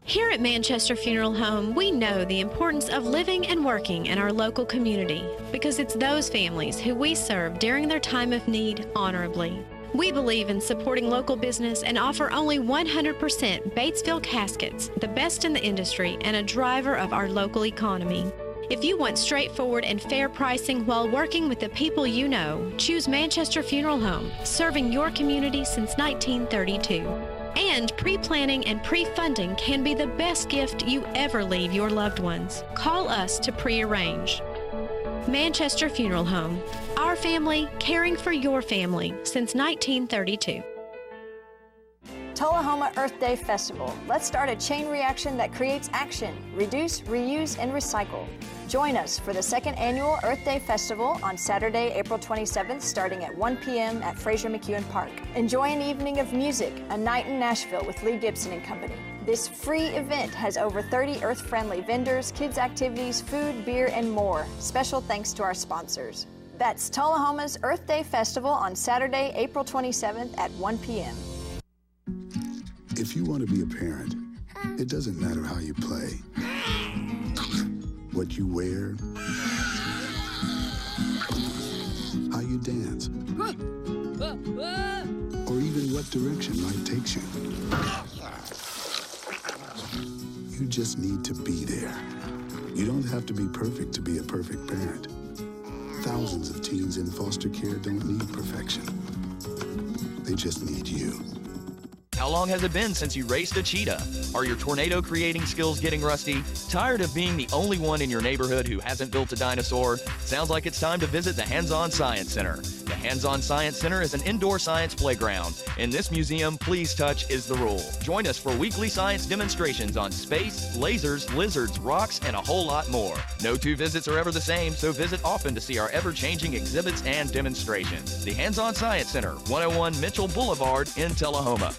Here at Manchester Funeral Home, we know the importance of living and working in our local community because it's those families who we serve during their time of need honorably. We believe in supporting local business and offer only 100% Batesville caskets, the best in the industry and a driver of our local economy. If you want straightforward and fair pricing while working with the people you know, choose Manchester Funeral Home, serving your community since 1932. And pre-planning and pre-funding can be the best gift you ever leave your loved ones. Call us to pre-arrange. Manchester Funeral Home. Our family, caring for your family since 1932. Tullahoma Earth Day Festival. Let's start a chain reaction that creates action. Reduce, reuse, and recycle. Join us for the second annual Earth Day Festival on Saturday, April 27th, starting at 1 p.m. at Fraser McEwen Park. Enjoy an evening of music, a night in Nashville with Lee Gibson and Company. This free event has over 30 earth-friendly vendors, kids' activities, food, beer, and more. Special thanks to our sponsors. That's Tullahoma's Earth Day Festival on Saturday, April 27th at 1 p.m. If you want to be a parent, it doesn't matter how you play, what you wear, how you dance, or even what direction life takes you. You just need to be there. You don't have to be perfect to be a perfect parent. Thousands of teens in foster care don't need perfection. They just need you. How long has it been since you raced a cheetah? Are your tornado creating skills getting rusty? Tired of being the only one in your neighborhood who hasn't built a dinosaur? Sounds like it's time to visit the Hands-On Science Center. The Hands-On Science Center is an indoor science playground. In this museum, please touch is the rule. Join us for weekly science demonstrations on space, lasers, lizards, rocks, and a whole lot more. No two visits are ever the same, so visit often to see our ever-changing exhibits and demonstrations. The Hands-On Science Center, 101 Mitchell Boulevard in Tullahoma.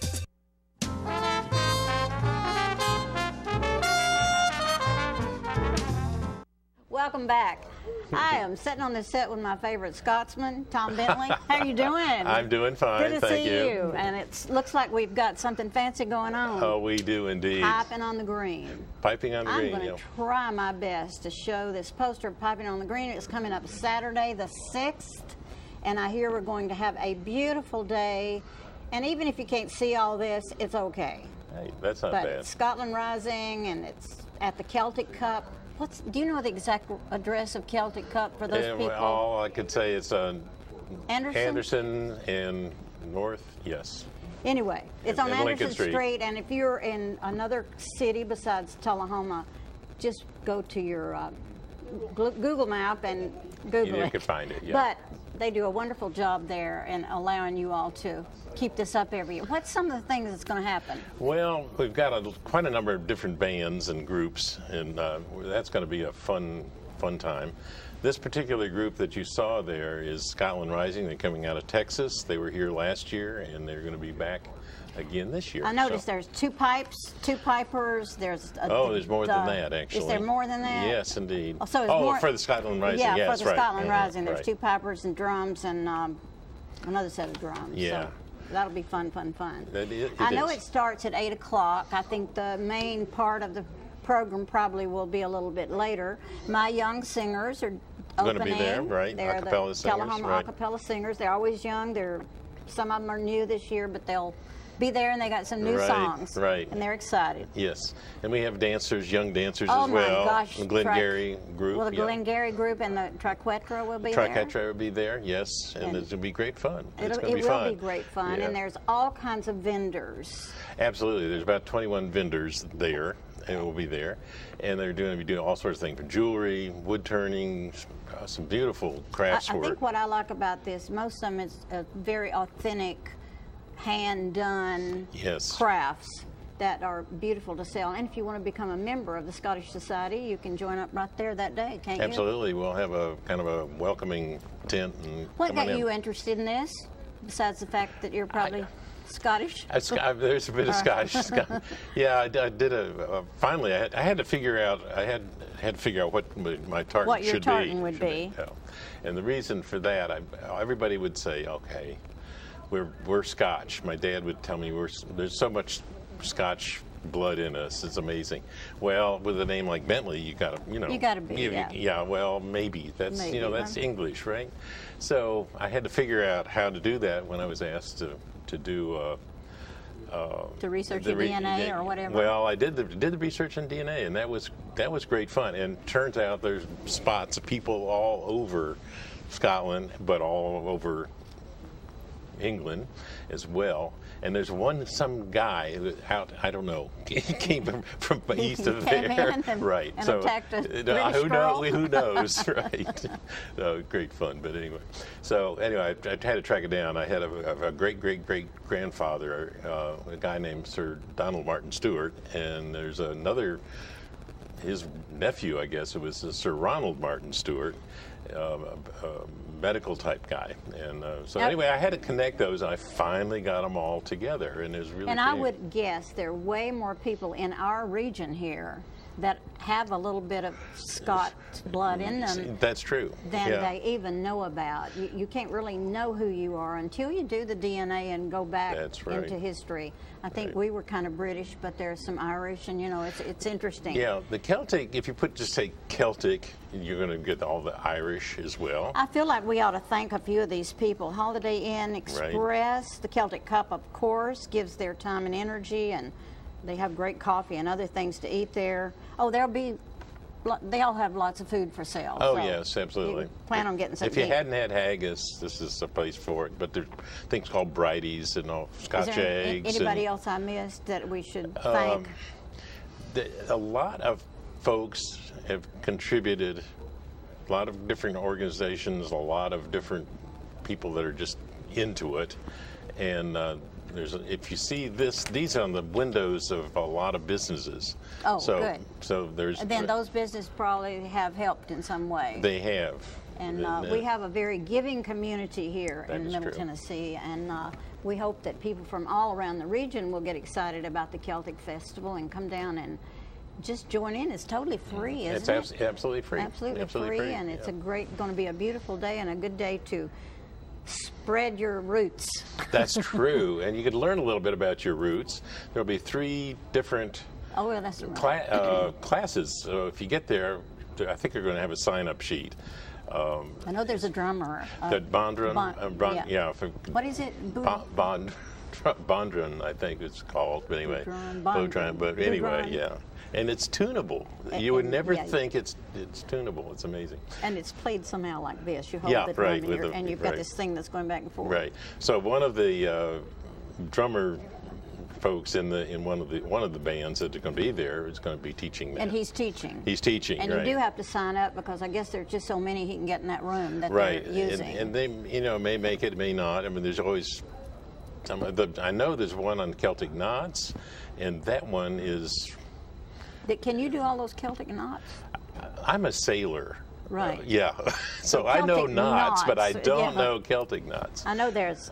Welcome back. I am sitting on the set with my favorite Scotsman, Tom Bentley. How are you doing? I'm doing fine, Good to see you. And it looks like we've got something fancy going on. Oh, we do indeed. Piping on the Green. Piping on the Green, I'm going to try my best to show this poster of Piping on the Green. It's coming up Saturday the 6th, and I hear we're going to have a beautiful day. And even if you can't see all this, it's okay. Hey, that's not but bad. It's Scotland Rising, and it's at the Celtic Cup. Do you know the exact address of Celtic Cup for those people? All I could say is Anderson and North, yes. Anyway, it's on Anderson Lincoln Street, and if you're in another city besides Tullahoma, just go to your Google map and Google it. You can find it, yeah. But they do a wonderful job there in allowing you all to keep this up every year. What's some of the things that's going to happen? Well, we've got quite a number of different bands and groups, and that's going to be a fun time. This particular group that you saw there is Scotland Rising. They're coming out of Texas. They were here last year, and they're going to be back again this year. I noticed there's two pipers. There's there's more than that, actually. Is there more than that? Yes, indeed. Oh, so it's more, for the Scotland Rising. Yeah, yes, for the Scotland Rising. There's right. two pipers and drums and another set of drums. Yeah. So that'll be fun. I know it starts at 8 o'clock. I think the main part of the program probably will be a little bit later. My Young Singers are opening. Going to be there, right? They're acapella the singers, Tullahoma right. acapella singers. They're always young. Some of them are new this year, but they'll be there, and they got some new songs. Right. And they're excited. Yes. And we have dancers, young dancers oh as well. My gosh. The Glengarry group. Well, the Glengarry group and the Triquetra will be there. Triquetra will be there, yes. And it'll be great fun. It's going to be fun. fun. It will be great fun. Yeah. And there's all kinds of vendors. Absolutely. There's about 21 vendors there. And will be there, and they're going to be doing all sorts of things for jewelry, wood turning, some beautiful crafts I work. think what I like about this, most of them is a very authentic hand-done crafts that are beautiful to sell. And if you want to become a member of the Scottish Society, you can join up right there that day, can't you? Absolutely. We'll have a kind of a welcoming tent. And what got you interested in this, besides the fact that you're probably Scottish? There's a bit of Scottish. Yeah, I did finally, I had to figure out, what my tartan what your should tartan be. would be. And the reason for that, everybody would say, okay, we're Scotch. My dad would tell me there's so much Scotch blood in us. It's amazing. Well, with a name like Bentley, you gotta be. Yeah. Well, maybe that's that's English, right? So I had to figure out how to do that when I was asked to do. To research your DNA or whatever. Well, I did the research on DNA, and that was great fun. And turns out there's spots of people all over Scotland, but all over England as well. And there's some guy out, I don't know, he came from east of there, right? And attacked a British girl. Who knows, right? Great fun, but anyway. So anyway, I had to track it down. I had a great grandfather, a guy named Sir Donald Martin Stewart, and there's another, his nephew, I guess it was Sir Ronald Martin Stewart. Medical type guy, and so anyway, I had to connect those, and I finally got them all together, and it was really. And I would guess there are way more people in our region here that have a little bit of Scotch blood in them. That's true. Than they even know about. You can't really know who you are until you do the DNA and go back into history. I think we were kind of British, but there's some Irish, and it's interesting. Yeah, the Celtic. If you just say Celtic, you're going to get all the Irish as well. I feel like we ought to thank a few of these people. Holiday Inn Express, the Celtic Cup, of course, gives their time and energy, and they have great coffee and other things to eat there. Oh, they all have lots of food for sale. Oh, so yes, absolutely. Plan on getting something. If you hadn't had haggis, this is a place for it. But there's things called brighties and all Scotch eggs. Anybody else I missed that we should thank? A lot of folks have contributed, a lot of different organizations, a lot of different people that are just into it. And if you see these are on the windows of a lot of businesses. Oh, good. So there's. And then those businesses probably have helped in some way. They have. And we have a very giving community here in Middle Tennessee, and we hope that people from all around the region will get excited about the Celtic Festival and come down and just join in. It's totally free, isn't it? It's absolutely free. Absolutely free, and it's going to be a beautiful day and a good day to spread your roots. That's true, and you could learn a little bit about your roots. There'll be 3 different classes. So if you get there, I think you're going to have a sign-up sheet. I know there's a drummer. Bondron. What is it? Bondron, I think it's called. But anyway, Bondron. But anyway, yeah. And it's tunable. You would never think it's tunable. It's amazing. And it's played somehow like this. You hold the drum and you've got this thing that's going back and forth. Right. So one of the drummer folks in one of the bands that are going to be there is going to be teaching that. And he's teaching. He's teaching. And you do have to sign up because I guess there's just so many he can get in that room that they're using. And they may make it, may not. I mean, there's always. I know there's one on Celtic knots, and that one is. Can you do all those Celtic knots? I'm a sailor. Right. Yeah. So I know knots, but I don't know Celtic knots. I know there's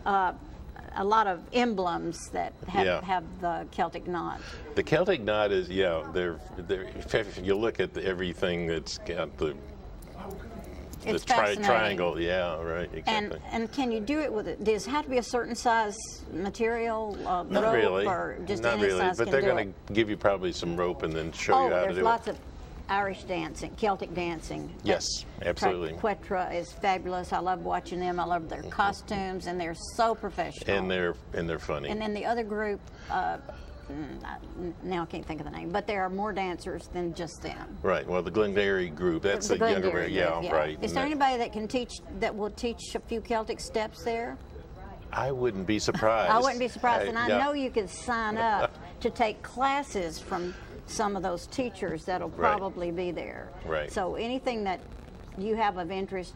a lot of emblems that have the Celtic knot. The Celtic knot is, they're if you look at everything that's got the triangle, right, exactly. And can you do it with it? Does it have to be a certain size material, Not rope, really. or just Not any really, size but can they're do going to give you probably some rope and then show you how to do it. There's lots of Irish dancing, Celtic dancing. Yes, absolutely. Quetra is fabulous. I love watching them. I love their costumes, and they're so professional. And they're funny. And then the other group, now I can't think of the name, but there are more dancers than just them. Right. Well, the Glengarry group, that's the younger group. Yeah, right. Is there anybody that will teach a few Celtic steps there? I wouldn't be surprised. I wouldn't be surprised, and I know you could sign up to take classes from some of those teachers that'll probably be there. Right. So anything that you have of interest,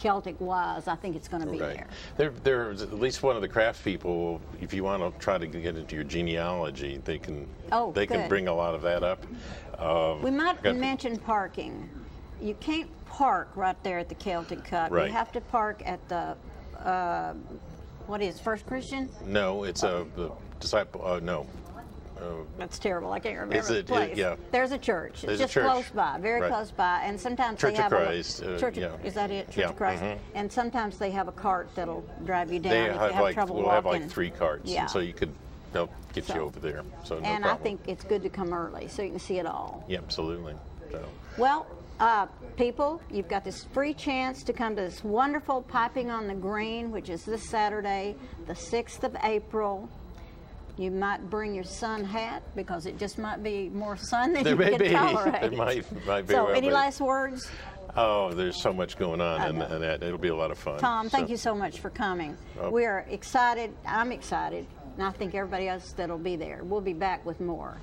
Celtic-wise, I think it's going to be Right. there. There's at least one of the craft people, if you want to try to get into your genealogy, they can good. bring a lot of that up. We might mention parking. You can't park right there at the Celtic Cut. Right. You have to park at the, what is First Christian? No, it's the disciple, no. That's terrible. I can't remember Is the it- place. yeah. There's a church. There's It's a just church. close by, very Right. close by. And sometimes Church they of have Christ, Church of, yeah. is that it? Church Yeah, of Christ. mhm. And sometimes they have a cart that'll drive you down They if you have have like, trouble we'll walking. have like 3 carts, Yeah. and so you could, they'll get you So- over there. So no And problem. I think it's good to come early so you can see it all. Yeah, absolutely. So. Well, people, you've got this free chance to come to this wonderful Piping on the Green, which is this Saturday, the 6th of April. You might bring your sun hat because it just might be more sun than There you may can be. tolerate. There might be. So, well, any but- last words? Oh, there's so much going on, I and know. that it'll be a lot of fun. Tom, thank So- you so much for coming. Oh. We are excited. I'm excited. And I think everybody else that'll be there. We'll be back with more.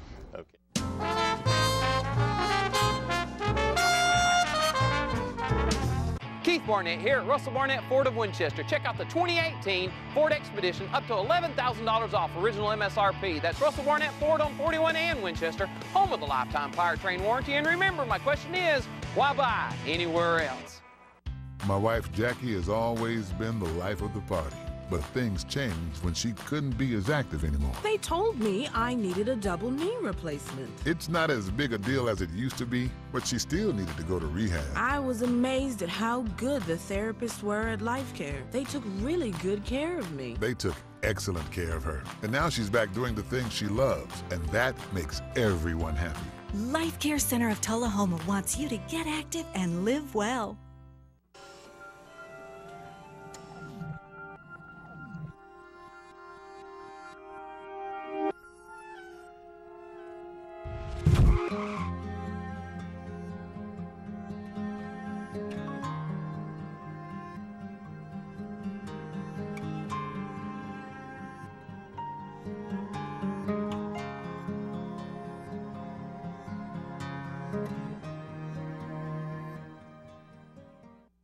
Keith Barnett here at Russell Barnett Ford of Winchester. Check out the 2018 Ford Expedition, up to $11,000 off original MSRP. That's Russell Barnett Ford on 41 and Winchester, home of the lifetime powertrain warranty. And remember, my question is, why buy anywhere else? My wife Jackie has always been the life of the party, but things changed when she couldn't be as active anymore. They told me I needed a double knee replacement. It's not as big a deal as it used to be, but she still needed to go to rehab. I was amazed at how good the therapists were at Life Care. They took really good care of me. They took excellent care of her, and now she's back doing the things she loves, and that makes everyone happy. Life Care Center of Tullahoma wants you to get active and live well.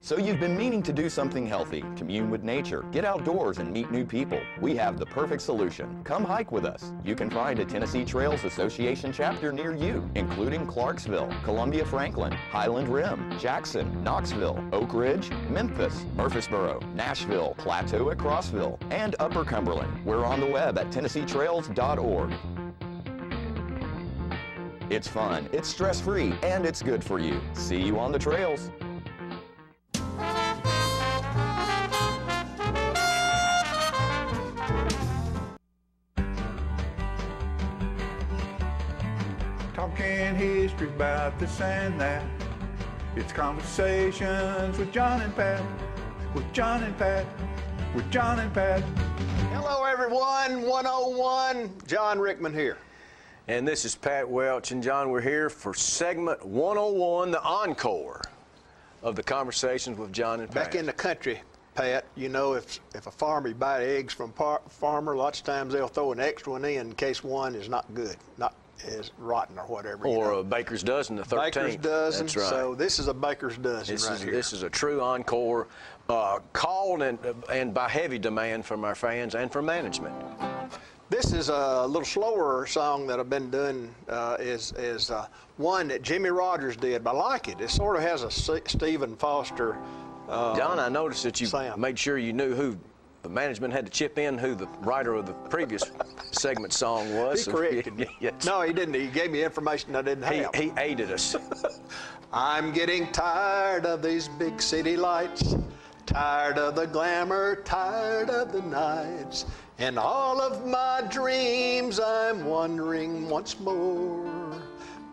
So you've been meaning to do something healthy, commune with nature, get outdoors and meet new people. We have the perfect solution. Come hike with us. You can find a Tennessee Trails Association chapter near you, including Clarksville, Columbia Franklin, Highland Rim, Jackson, Knoxville, Oak Ridge, Memphis, Murfreesboro, Nashville, Plateau at Crossville, and Upper Cumberland. We're on the web at TennesseeTrails.org. It's fun, it's stress-free, and it's good for you. See you on the trails. Talking history about this and that. It's conversations with John and Pat. With John and Pat. With John and Pat. Hello, everyone. 101. John Rickman here. And this is Pat Welch. And John, we're here for segment 101, the encore of the Conversations with John and Pat. Back in the country, Pat, you know, if a farmer, you buy eggs from a farmer, lots of times they'll throw an extra one in case one is not good, not is rotten or whatever. Or a baker's dozen, the 13th. Baker's dozen. That's right. So this is a baker's dozen here. This is a true encore, called and by heavy demand from our fans and from management. This is a little slower song that I've been doing, is one that Jimmy Rogers did, but I like it. It sort of has a Stephen Foster. John, I noticed that you made sure you knew who the management had to chip in, who the writer of the previous segment song was. He corrected me. Yes. No, he didn't. He gave me information I didn't have. He aided us. I'm getting tired of these big city lights, tired of the glamour, tired of the nights. In all of my dreams, I'm wandering once more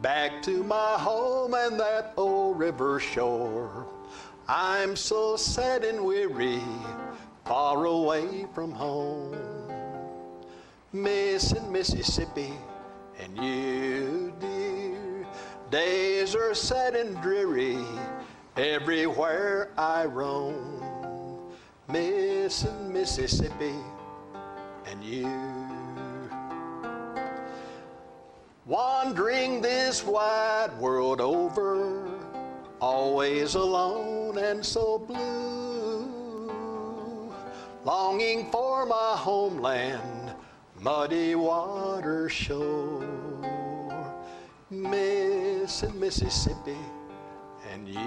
back to my home and that old river shore. I'm so sad and weary, far away from home, missing Mississippi and you, dear. Days are sad and dreary everywhere I roam, missing Mississippi and you. Wandering this wide world over, always alone and so blue longing for my homeland, muddy water shore, missing Mississippi and you.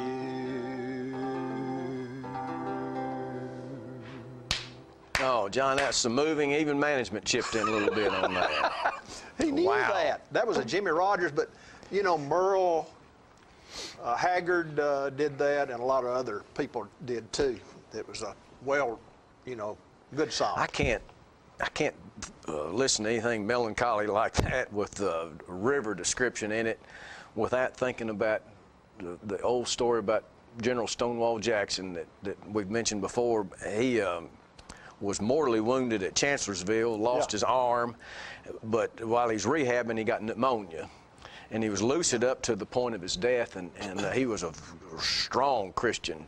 Oh, John, that's some moving. Even management chipped in a little bit on that. He knew Wow. that. That was a Jimmy Rogers, but you know, Merle Haggard did that, and a lot of other people did too. It was a good song. I can't listen to anything melancholy like that with the river description in it without thinking about the old story about General Stonewall Jackson that we've mentioned before. He was mortally wounded at Chancellorsville, lost his arm, but while he's rehabbing, he got pneumonia. And he was lucid up to the point of his death, and he was a strong Christian,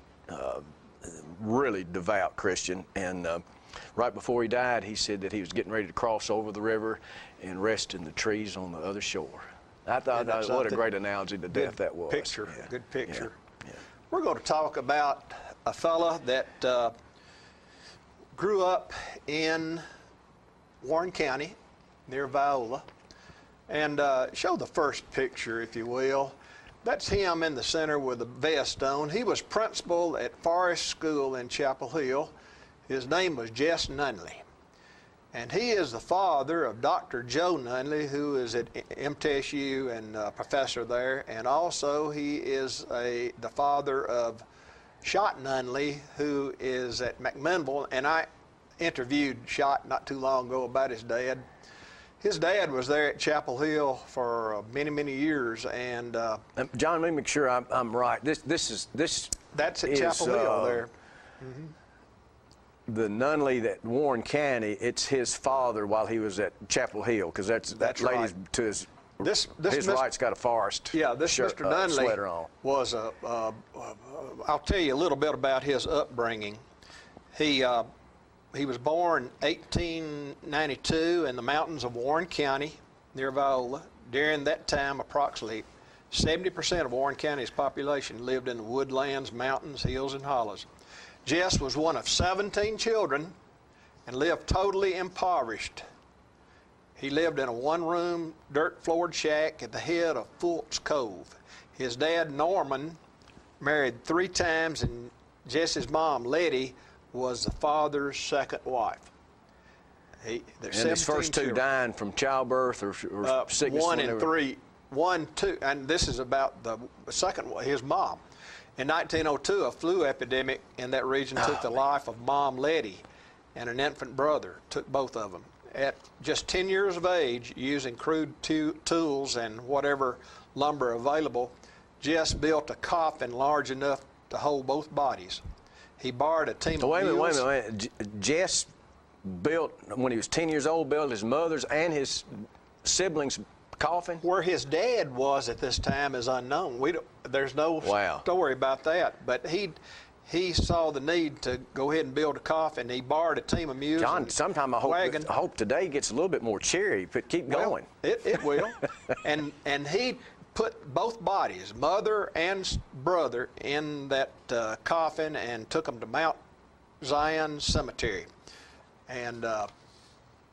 really devout Christian. And right before he died, he said that he was getting ready to cross over the river and rest in the trees on the other shore. I thought, what a great analogy to death that was. Picture, good picture. Yeah. We're going to talk about a fella that grew up in Warren County near Viola. And show the first picture, if you will. That's him in the center with a vest on. He was principal at Forest School in Chapel Hill. His name was Jess Nunley. And he is the father of Dr. Joe Nunley, who is at MTSU and professor there. And also he is the father of Shot Nunley, who is at McMinnville. And I interviewed Shot not too long ago about his dad. His dad was there at Chapel Hill for many, many years, and John, let me make sure I'm right. That's at Chapel Hill there. The Nunley that Warren County, it's his father while he was at Chapel Hill, because that lady's right. to his His right's got a Forest. Yeah, this shirt, Mr. Nunley sweater on. Was I'll tell you a little bit about his upbringing. He was born 1892 in the mountains of Warren County near Viola. During that time, approximately 70% of Warren County's population lived in the woodlands, mountains, hills, and hollows. Jess was one of 17 children and lived totally impoverished. He lived in a one-room, dirt-floored shack at the head of Fultz Cove. His dad, Norman, married 3 times, and Jess's mom, Letty, was the father's second wife. And his first 2 dying from childbirth or sickness? 1 and 3. 1, 2, and this is about the second one, his mom. In 1902, a flu epidemic in that region took the life of Mom Letty, and an infant brother took both of them. At just 10 years of age, using crude tools and whatever lumber available, Jess built a coffin large enough to hold both bodies. He borrowed a team of mules. Wait a minute. Jess built, when he was 10 years old, built his mother's and his siblings' coffin? Where his dad was at this time is unknown. There's no story about that. But he saw the need to go ahead and build a coffin. He borrowed a team of mules. John, sometime I hope today gets a little bit more cheery, but keep going. It will. and he put both bodies, mother and brother, in that coffin and took them to Mount Zion Cemetery. And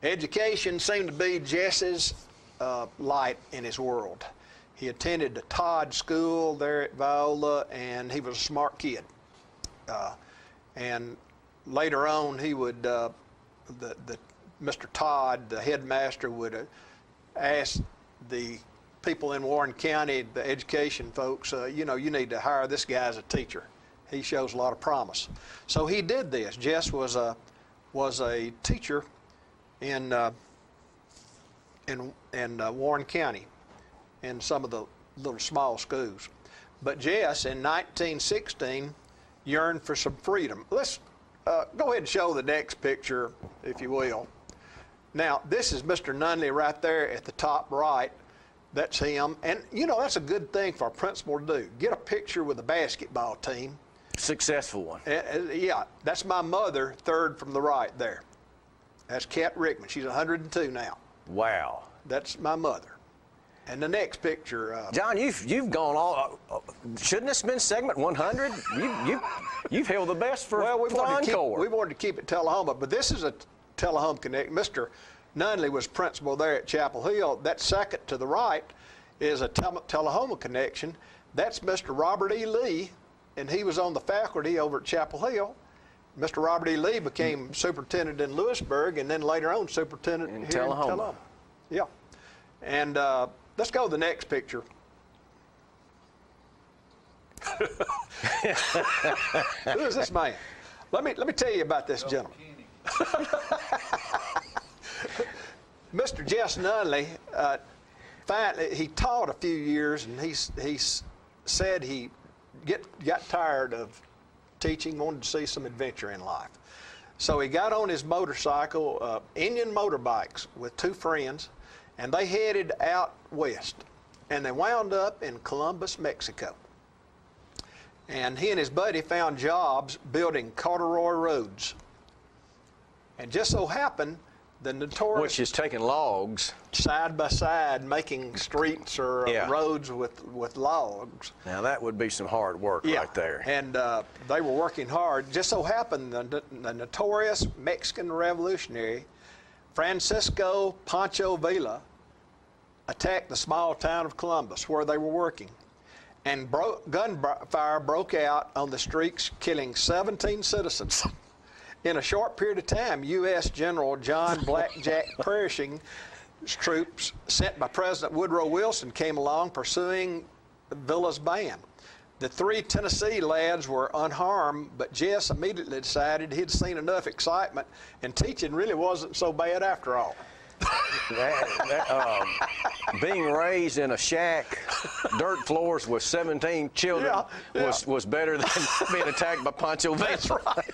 education seemed to be Jess's light in his world. He attended the Todd School there at Viola, and he was a smart kid. And later on, he would, Mr. Todd, the headmaster, would ask the people in Warren County, the education folks, you need to hire this guy as a teacher. He shows a lot of promise. So he did this. Jess was a teacher in Warren County in some of the little small schools. But Jess, in 1916, yearned for some freedom. Let's go ahead and show the next picture, if you will. Now, this is Mr. Nunley right there at the top right. That's him. And, that's a good thing for a principal to do. Get a picture with the basketball team. Successful one. Yeah, that's my mother, third from the right there. That's Kat Rickman. She's 102 now. Wow. That's my mother. And the next picture, John, you've gone all. Shouldn't this have been segment 100? You've held the best for well, we wanted to encore. keep it Tullahoma, but this is a Tullahoma Connection. Mr. Nunley was principal there at Chapel Hill. That second to the right is a Tullahoma Connection. That's Mr. Robert E. Lee, and he was on the faculty over at Chapel Hill. Mr. Robert E. Lee became superintendent in Lewisburg, and then later on superintendent in here Tullahoma. in Tullahoma. Yeah, and let's go to the next picture. Who is this man? Let me tell you about this gentleman. Mr. Jess Nunley, finally, he taught a few years, and he said he got tired of teaching, wanted to see some adventure in life. So he got on his motorcycle, Indian motorbikes, with two friends, and they headed out west. And they wound up in Columbus, Mexico. And he and his buddy found jobs building corduroy roads. And just so happened, the notorious... Which is taking logs. Side by side, making streets or roads with logs. Now that would be some hard work right there. And they were working hard. Just so happened, the notorious Mexican revolutionary Francisco Pancho Villa attacked the small town of Columbus where they were working. And gunfire broke out on the streets, killing 17 citizens. In a short period of time, U.S. General John Blackjack Pershing's troops sent by President Woodrow Wilson came along pursuing Villa's band. The three Tennessee lads were unharmed, but Jess immediately decided he'd seen enough excitement and teaching really wasn't so bad after all. Being raised in a shack, dirt floors with 17 children was better than being attacked by Pancho Villa. That's right.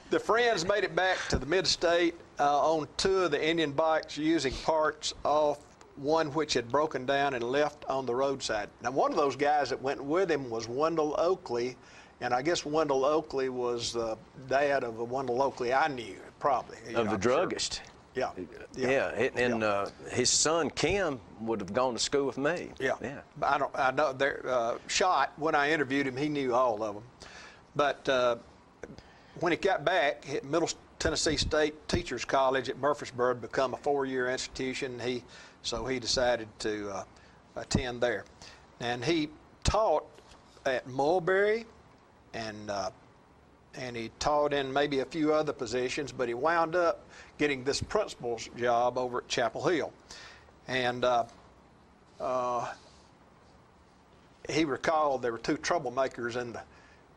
The friends made it back to the mid-state on two of the Indian bikes using parts off one which had broken down and left on the roadside. Now, one of those guys that went with him was Wendell Oakley, and I guess Wendell Oakley was the dad of a Wendell Oakley I knew, probably. Of the druggist. Sure. Yeah. And his son Kim would have gone to school with me. Yeah. I know they're Shot, when I interviewed him, he knew all of them. But when he got back, Middle Tennessee State Teachers College at Murfreesboro become a 4-year institution. So he decided to attend there, and he taught at Mulberry, and he taught in maybe a few other positions, but he wound up getting this principal's job over at Chapel Hill. And he recalled there were two troublemakers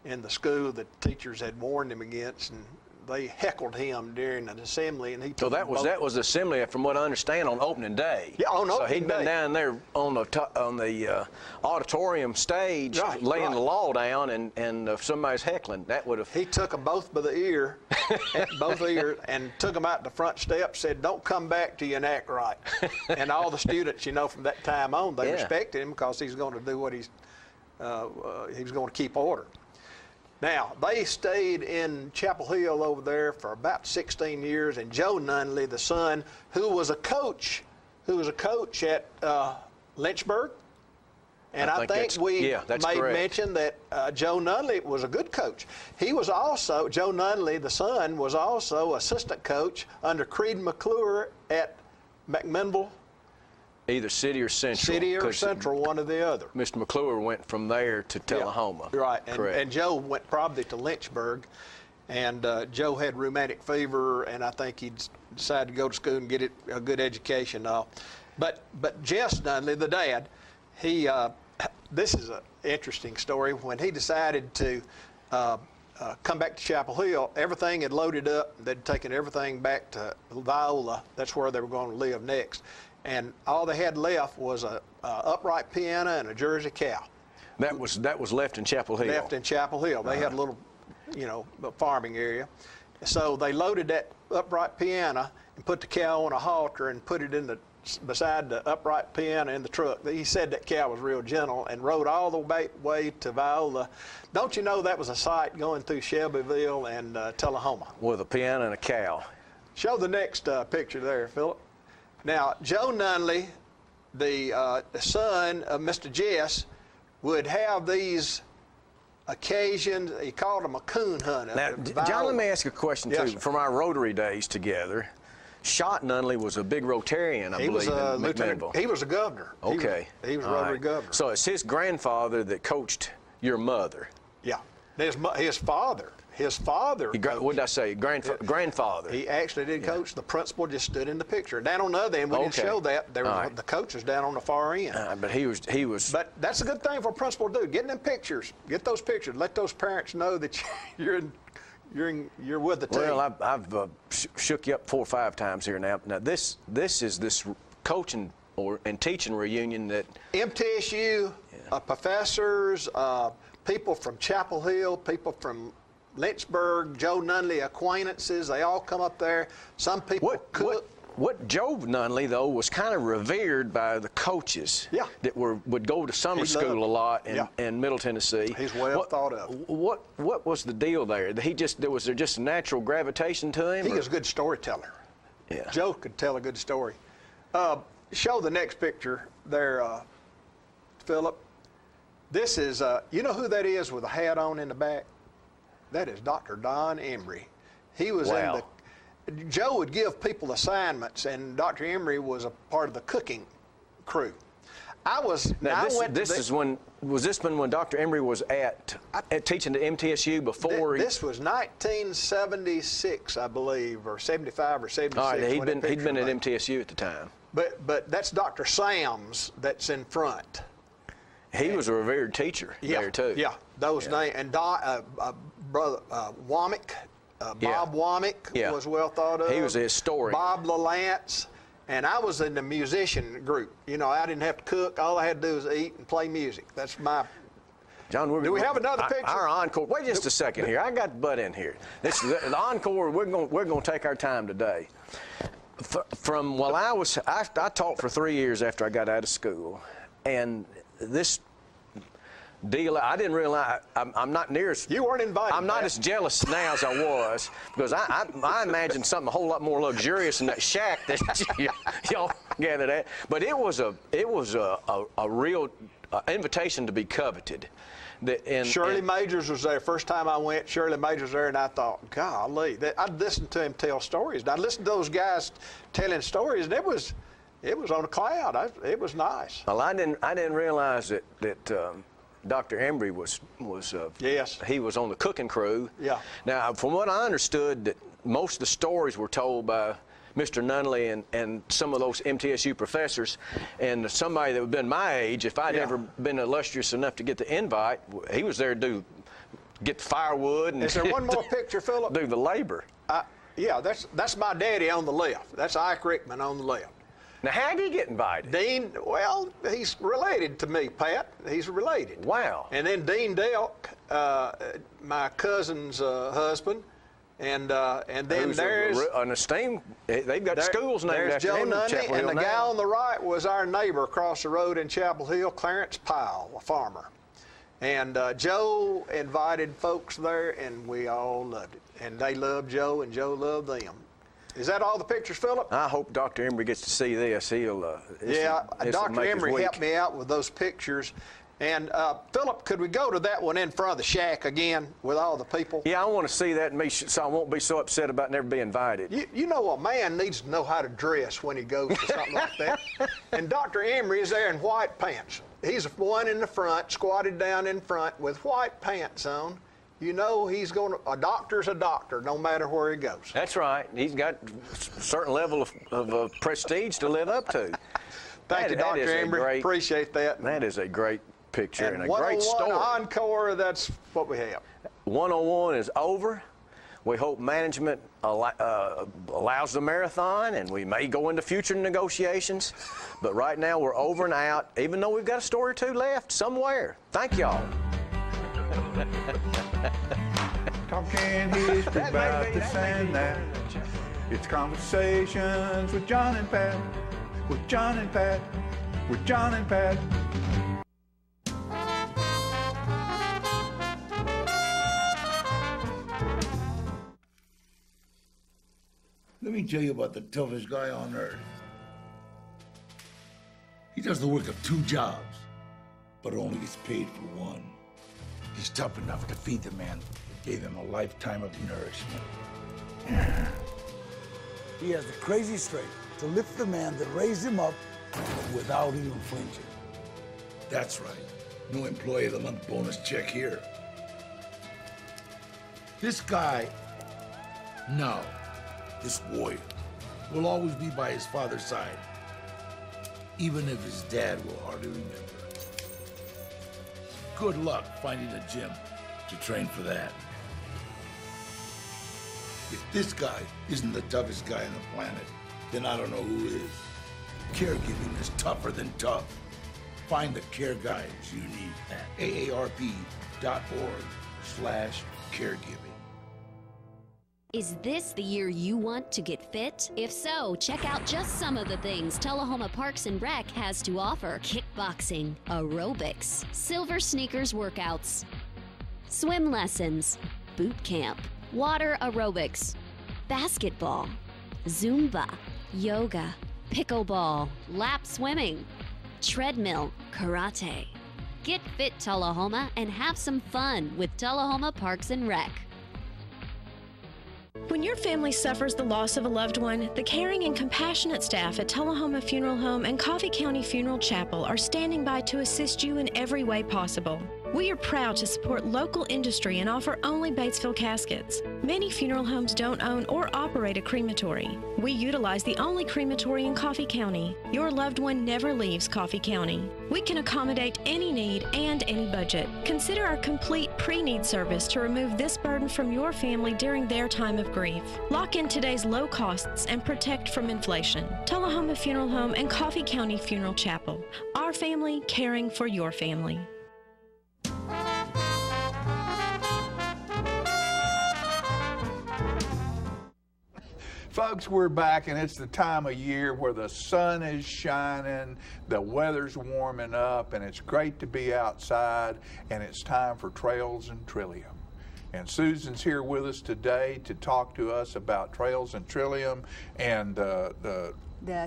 in the school that teachers had warned him against, and they heckled him during an assembly, and he So that was assembly, from what I understand, on opening day. Yeah, on opening day. So he'd been down there on the auditorium stage, laying the law down, and somebody's heckling. That would have. He took them both by the ear, both ears, and took them out the front steps. Said, "Don't come back till you act right." And all the students, from that time on, they respected him because he's going to do what he was going to keep order. Now, they stayed in Chapel Hill over there for about 16 years, and Joe Nunley, the son, who was a coach at Lynchburg, and I think we made mention that Joe Nunley was a good coach. He was also, Joe Nunley, the son, was also assistant coach under Creed McClure at McMinnville. Either City or Central. City or Central, one or the other. Mr. McClure went from there to Tullahoma. Yeah, right, and Joe went probably to Lynchburg, and Joe had rheumatic fever, and I think he decided to go to school and get a good education. But Jess Nunley, the dad, this is an interesting story. When he decided to come back to Chapel Hill, everything had loaded up. They'd taken everything back to Viola. That's where they were going to live next. And all they had left was a upright piano and a Jersey cow. That was left in Chapel Hill. Left in Chapel Hill. They had a little, farming area. So they loaded that upright piano and put the cow on a halter and put it beside the upright piano in the truck. He said that cow was real gentle and rode all the way to Viola. Don't you know that was a sight going through Shelbyville and Tullahoma? With a piano and a cow. Show the next picture there, Philip. Now, Joe Nunley the son of Mr. Jess would have these occasions. He called them a coon hunter. Now, John, let me ask you a question, too. From our Rotary days together, Shot Nunley was a big Rotarian, I believe, in McMinnville. He was a governor. Okay. He was a Rotary governor. So it's his grandfather that coached your mother. Yeah. His father. What did I say? Grandfather. He actually did coach. The principal just stood in the picture. Down on the other end, we didn't show that. There was the coaches down on the far end. But he was. But that's a good thing for a principal to do. Get them pictures. Get those pictures. Let those parents know that you're with the team. Well, I've shook you up 4 or 5 times here now. Now this is this coaching and teaching reunion that MTSU professors, people from Chapel Hill, people from Lynchburg, Joe Nunley acquaintances, they all come up there. Some people cook. What Joe Nunley, though, was kind of revered by the coaches that would go to summer school a lot in Middle Tennessee. He's well thought of. What was the deal there? Was there just a natural gravitation to him? He was a good storyteller. Yeah. Joe could tell a good story. Show the next picture there, Philip. This is, you know who that is with a hat on in the back? That is Dr. Don Embry. He was in the, Joe would give people assignments, and Dr. Embry was a part of the cooking crew. Was this when Dr. Embry was at teaching at MTSU before? This was 1976, I believe, or 75 or 76. All right, he'd been at MTSU at the time. But that's Dr. Sams that's in front. He was a revered teacher there too. Yeah, those names. And brother Womack, Bob Womack was well thought of. He was a historian. Bob LaLance. And I was in the musician group. You know, I didn't have to cook. All I had to do was eat and play music. That's my. John, do we have another picture? Our encore. Wait just a second here. I got the butt in here. This is the encore. We're going to take our time today. I taught for 3 years after I got out of school, and this deal, I didn't realize, I'm not near as... You weren't invited. I'm not as jealous now as I was, because I imagined something a whole lot more luxurious in that shack that y'all gathered at. But it was a real invitation to be coveted. Shirley Majors was there. First time I went, Shirley Majors was there, and I thought, golly, I'd listen to him tell stories. I'd listen to those guys telling stories, and it was on a cloud. It was nice. Well, I didn't realize that Dr. Embry was he was on the cooking crew. Yeah. Now, from what I understood, that most of the stories were told by Mr. Nunley and some of those MTSU professors, and somebody that would have been my age, if I'd ever been illustrious enough to get the invite, he was there to get the firewood. And is there one more picture, Philip? Do the labor. Yeah, that's my daddy on the left. That's Ike Rickman on the left. Now, how did he get invited? Then he's related to me, Pat. He's related. Wow. And then Dean Delk, my cousin's husband, and then there's an esteemed. They've got schools named after him. There's Joe Nunley, and the guy on the right was our neighbor across the road in Chapel Hill, Clarence Powell, a farmer. And Joe invited folks there, and we all loved it. And they loved Joe, and Joe loved them. Is that all the pictures, Philip? I hope Dr. Embry gets to see this. Dr. Embry helped me out with those pictures. And Philip, could we go to that one in front of the shack again with all the people? Yeah, I want to see that, so I won't be so upset about never being invited. You know, a man needs to know how to dress when he goes to something like that. And Dr. Embry is there in white pants. He's the one in the front, squatted down in front with white pants on. You know a doctor's a doctor, no matter where he goes. That's right. He's got a certain level of prestige to live up to. Thank you, Dr. Embry. Appreciate that. That is a great picture and a great story. 101 encore, that's what we have. 101 is over. We hope management allows the marathon, and we may go into future negotiations. But right now, we're over and out, even though we've got a story or two left somewhere. Thank y'all. Talking history about this and that. It's conversations with John and Pat. With John and Pat. With John and Pat. Let me tell you about the toughest guy on earth. He does the work of 2 jobs, but only gets paid for one. He's tough enough to feed the man who gave him a lifetime of nourishment. He has the crazy strength to lift the man that raised him up without even flinching. That's right. No employee of the month bonus check here. This guy, no, this warrior, will always be by his father's side, even if his dad will hardly remember. Good luck finding a gym to train for that. If this guy isn't the toughest guy on the planet, then I don't know who is. Caregiving is tougher than tough. Find the care guides you need at aarp.org/caregiving. Is this the year you want to get fit? If so, check out just some of the things Tullahoma Parks and Rec has to offer. Kickboxing, aerobics, silver sneakers workouts, swim lessons, boot camp, water aerobics, basketball, Zumba, yoga, pickleball, lap swimming, treadmill, karate. Get fit, Tullahoma, and have some fun with Tullahoma Parks and Rec. When your family suffers the loss of a loved one, the caring and compassionate staff at Tullahoma Funeral Home and Coffee County Funeral Chapel are standing by to assist you in every way possible. We are proud to support local industry and offer only Batesville caskets. Many funeral homes don't own or operate a crematory. We utilize the only crematory in Coffee County. Your loved one never leaves Coffee County. We can accommodate any need and any budget. Consider our complete pre-need service to remove this burden from your family during their time of grief. Lock in today's low costs and protect from inflation. Tullahoma Funeral Home and Coffee County Funeral Chapel. Our family caring for your family. Folks, we're back, and it's the time of year where the sun is shining, the weather's warming up, and it's great to be outside, and it's time for Trails and Trillium. And Susan's here with us today to talk to us about Trails and Trillium and the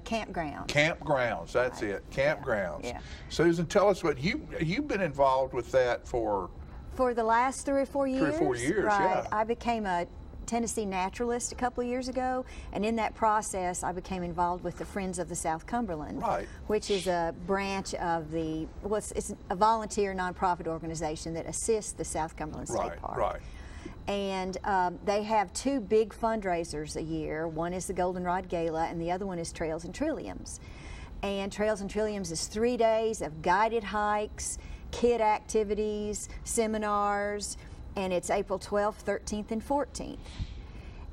campground. Campgrounds, that's right. It, campgrounds. Yeah. Susan, tell us what you've been involved with that for the last 3 or 4 years. 3 or 4 years, right. Yeah. I became a Tennessee naturalist a couple of years ago, and in that process I became involved with the Friends of the South Cumberland, right, which is a branch of the, well, it's a volunteer nonprofit organization that assists the South Cumberland State Park. Right. And they have 2 big fundraisers a year. One is the Goldenrod Gala, and the other one is Trails and Trilliums. And Trails and Trilliums is 3 days of guided hikes, kid activities, seminars, and it's April 12th, 13th, and 14th.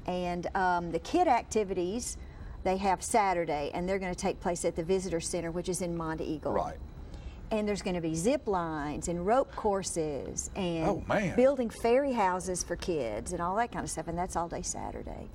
And the kid activities, they have Saturday, and they're going to take place at the Visitor Center, which is in Monte Eagle. Right. And there's going to be zip lines and rope courses and building fairy houses for kids and all that kind of stuff, and that's all day Saturday.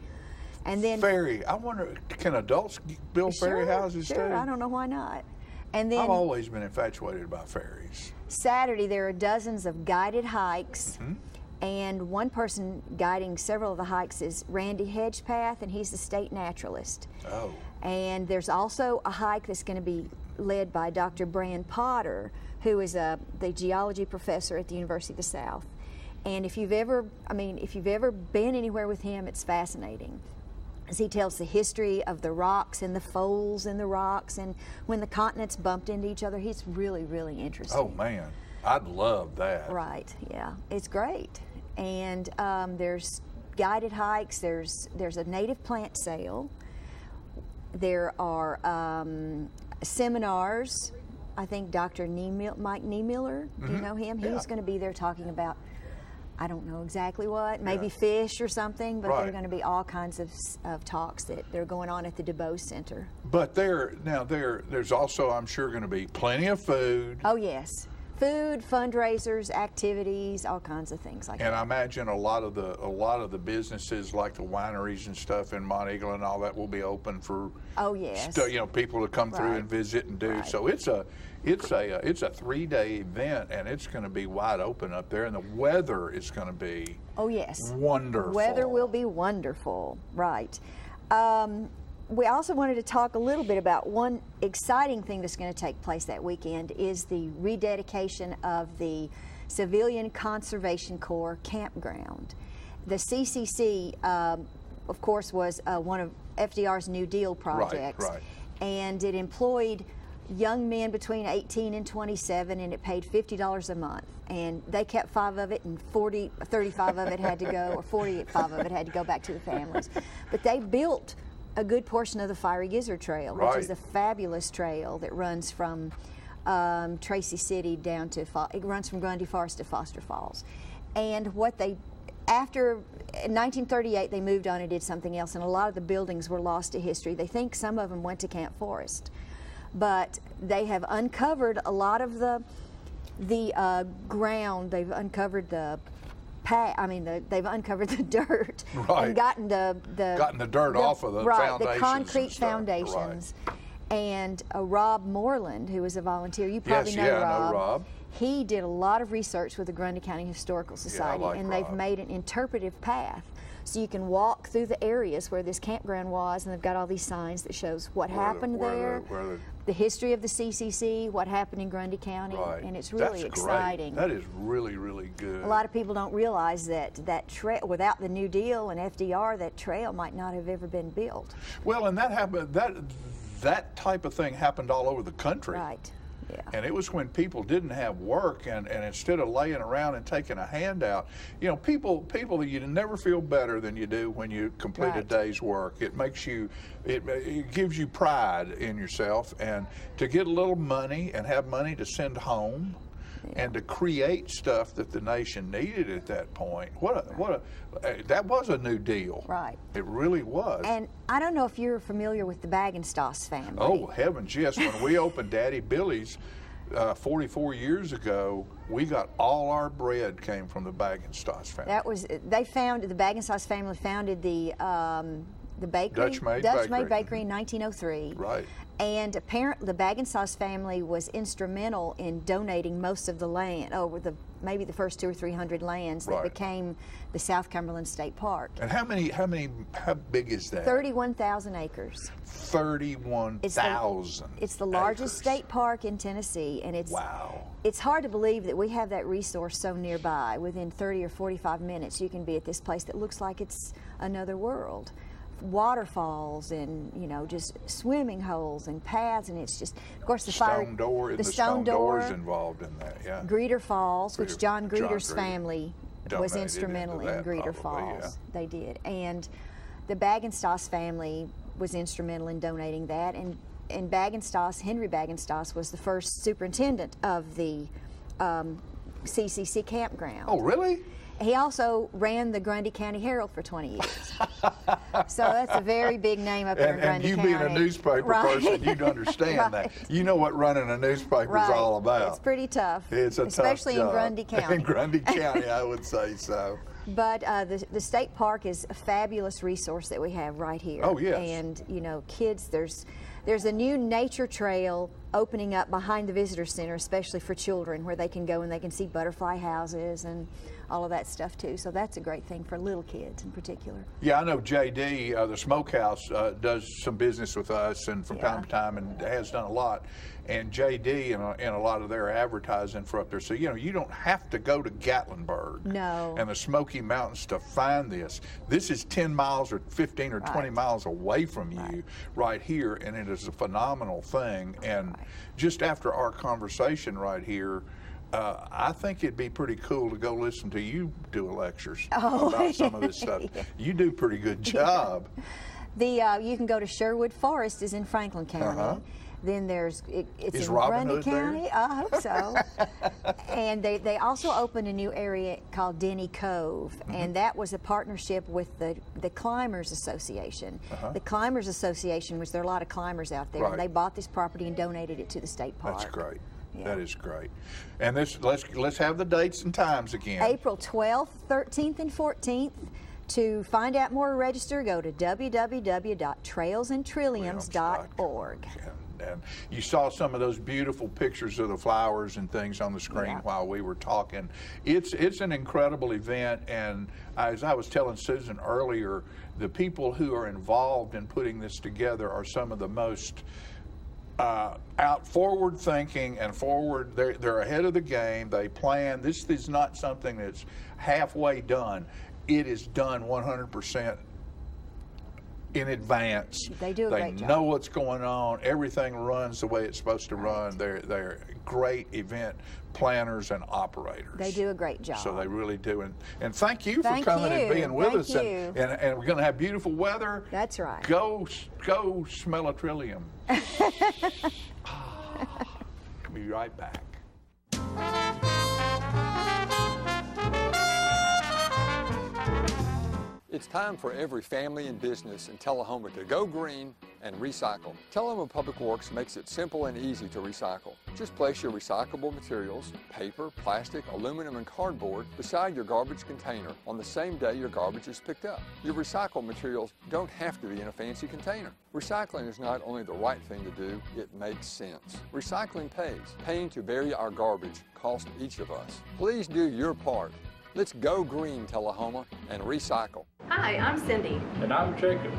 And then fairy, I wonder, can adults build fairy houses too? I don't know why not. And then I've always been infatuated by fairies. Saturday there are dozens of guided hikes. Mm-hmm. And one person guiding several of the hikes is Randy Hedgepath, and he's the state naturalist. Oh. And there's also a hike that's going to be led by Dr. Brand Potter, who is the geology professor at the University of the South. And if you've ever been anywhere with him, it's fascinating, as he tells the history of the rocks and the folds in the rocks, and when the continents bumped into each other. He's really, really interesting. Oh man, I'd love that. Right, yeah, it's great. And there's guided hikes, there's a native plant sale, there are seminars. I think Dr. Mike Niemiller, do you know him? He's going to be there talking about, I don't know exactly what, maybe fish or something, but there are going to be all kinds of talks that they're going on at the DuBose Center. But there's also, I'm sure, going to be plenty of food. Oh yes. Food, fundraisers, activities, all kinds of things like that. And I imagine a lot of the businesses, like the wineries and stuff in Monte Eagle and all that, will be open for people to come through and visit and do. So it's a 3-day event, and it's going to be wide open up there, and the weather is going to be wonderful. Weather will be wonderful, right? we also wanted to talk a little bit about one exciting thing that's going to take place that weekend is the rededication of the Civilian Conservation Corps campground. The CCC, of course, was one of FDR's New Deal projects, Right. And it employed young men between 18 and 27, and it paid $50 a month. And they kept 5 of it, and 35 of it had to go, or 45 of it had to go back to the families. But they built a good portion of the Fiery Gizzard Trail, which is a fabulous trail that runs from Tracy City down to, it runs from Grundy Forest to Foster Falls. And what they, after in 1938, they moved on and did something else, and a lot of the buildings were lost to history. They think some of them went to Camp Forest. But they have uncovered a lot of the ground. They've uncovered the they've uncovered the dirt and gotten the dirt off of the foundations, the concrete and foundations. And Rob Moreland, who is a volunteer, you probably know I Rob. know Rob. He did a lot of research with the Grundy County Historical Society, and they've made an interpretive path. So you can walk through the areas where this campground was, and they've got all these signs that shows what happened there, the history of the CCC, what happened in Grundy County, and it's really exciting. That is really, really good. A lot of people don't realize that trail, without the New Deal and FDR, that trail might not have ever been built. Well, and that happened. That type of thing happened all over the country. Right. Yeah. And it was when people didn't have work, and instead of laying around and taking a handout, you know, people you never feel better than you do when you complete a day's work. It makes you, it gives you pride in yourself, and to get a little money and have money to send home, and to create stuff that the nation needed at that point. That was a new deal. Right. It really was. And I don't know if you're familiar with the Baggenstoss family. Oh, heavens, yes. When we opened Daddy Billy's 44 years ago, we got all our bread came from the Baggenstoss family. That was, the Baggenstoss family founded the bakery, Dutch-made bakery in 1903. Right. And apparently the Baggenstoss family was instrumental in donating most of the land, maybe the first 200 or 300 lands that became the South Cumberland State Park. And how big is that? 31,000 acres. 31,000. It's the largest state park in Tennessee, and it's hard to believe that we have that resource so nearby. Within 30 or 45 minutes, you can be at this place that looks like it's another world. Waterfalls and just swimming holes and paths, and it's just, of course, the stone door is involved in that. Yeah. Greeter Falls, which John Greeter's family was instrumental in Greeter Falls. Yeah. They did, and the Baggenstoss family was instrumental in donating that. And Baggenstoss, Henry Baggenstoss, was the first superintendent of the CCC campground. Oh, really? He also ran the Grundy County Herald for 20 years. So that's a very big name up there in Grundy County. And you being a newspaper person, you'd understand that. You know what running a newspaper is all about. It's pretty tough. It's especially tough in Grundy County. In Grundy County, I would say so. But the state park is a fabulous resource that we have right here. Oh, yes. And, kids, there's a new nature trail opening up behind the visitor center, especially for children, where they can go and they can see butterfly houses and all of that stuff too. So that's a great thing for little kids in particular. Yeah, I know JD, the Smokehouse, does some business with us, and from time to time, and has done a lot. And JD and a lot of their advertising for up there. So you don't have to go to Gatlinburg and the Smoky Mountains to find this. This is 10 miles or 15 or 20 miles away from you right here, and it is a phenomenal thing. And just after our conversation right here, I think it'd be pretty cool to go listen to you do lectures about some of this stuff. You do a pretty good job. You can go to Sherwood Forest, is in Franklin County. Then it's in Grundy County. I hope so. And they also opened a new area called Denny Cove, and that was a partnership with the Climbers Association. The Climbers Association, which there are a lot of climbers out there, and they bought this property and donated it to the state park. That's great. Yeah. That is great. And let's have the dates and times again. April 12th, 13th, and 14th. To find out more or register, go to www.trailsandtrilliums.org. And you saw some of those beautiful pictures of the flowers and things on the screen while we were talking. It's an incredible event, and as I was telling Susan earlier, the people who are involved in putting this together are some of the most forward thinking and forward. They're ahead of the game. They plan. This is not something that's halfway done. It is done 100% in advance. They do a great job. They know what's going on. Everything runs the way it's supposed to run. They're great event planners and operators. They do a great job. So they really do. And thank you for coming and being with us. And we're going to have beautiful weather. That's right. Go smell a trillium. Be right back. It's time for every family and business in Tullahoma to go green and recycle. Tullahoma Public Works makes it simple and easy to recycle. Just place your recyclable materials, paper, plastic, aluminum, and cardboard beside your garbage container on the same day your garbage is picked up. Your recycled materials don't have to be in a fancy container. Recycling is not only the right thing to do, it makes sense. Recycling pays. Paying to bury our garbage costs each of us. Please do your part. Let's go green, Tullahoma, and recycle. Hi, I'm Cindy. And I'm Jacob.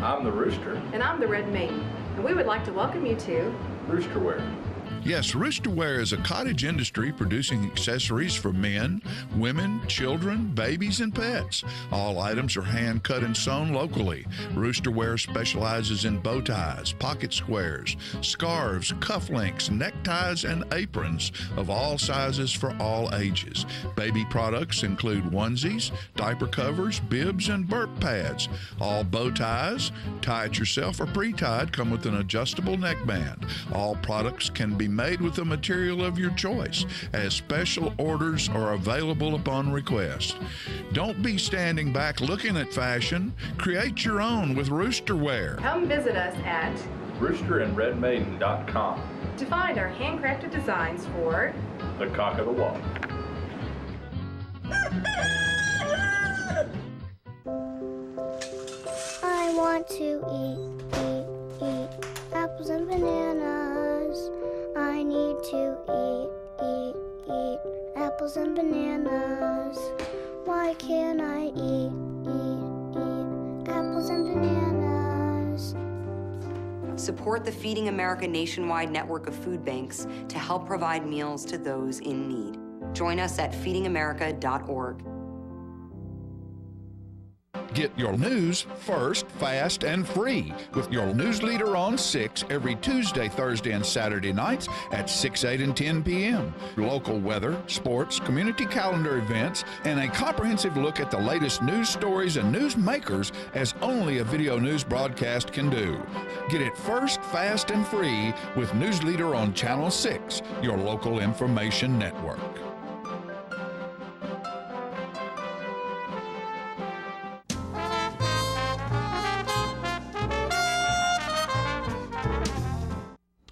I'm the Rooster. And I'm the Red Mane. And we would like to welcome you to Roosterwear. Yes, Roosterwear is a cottage industry producing accessories for men, women, children, babies, and pets. All items are hand cut and sewn locally. Roosterwear specializes in bow ties, pocket squares, scarves, cufflinks, neckties, and aprons of all sizes for all ages. Baby products include onesies, diaper covers, bibs, and burp pads. All bow ties, tie it yourself or pre-tied, come with an adjustable neckband. All products can be made with the material of your choice, as special orders are available upon request. Don't be standing back looking at fashion. Create your own with Roosterwear. Come visit us at roosterandredmaiden.com to find our handcrafted designs for the cock of the walk. I want to eat apples and bananas. I need to eat apples and bananas. Why can't I eat apples and bananas? Support the Feeding America nationwide network of food banks to help provide meals to those in need. Join us at feedingamerica.org. Get your news first, fast, and free with your news leader on 6 every Tuesday, Thursday, and Saturday nights at 6, 8, and 10 p.m. Local weather, sports, community calendar events, and a comprehensive look at the latest news stories and news makers as only a video news broadcast can do. Get it first, fast, and free with News Leader on Channel 6, your local information network.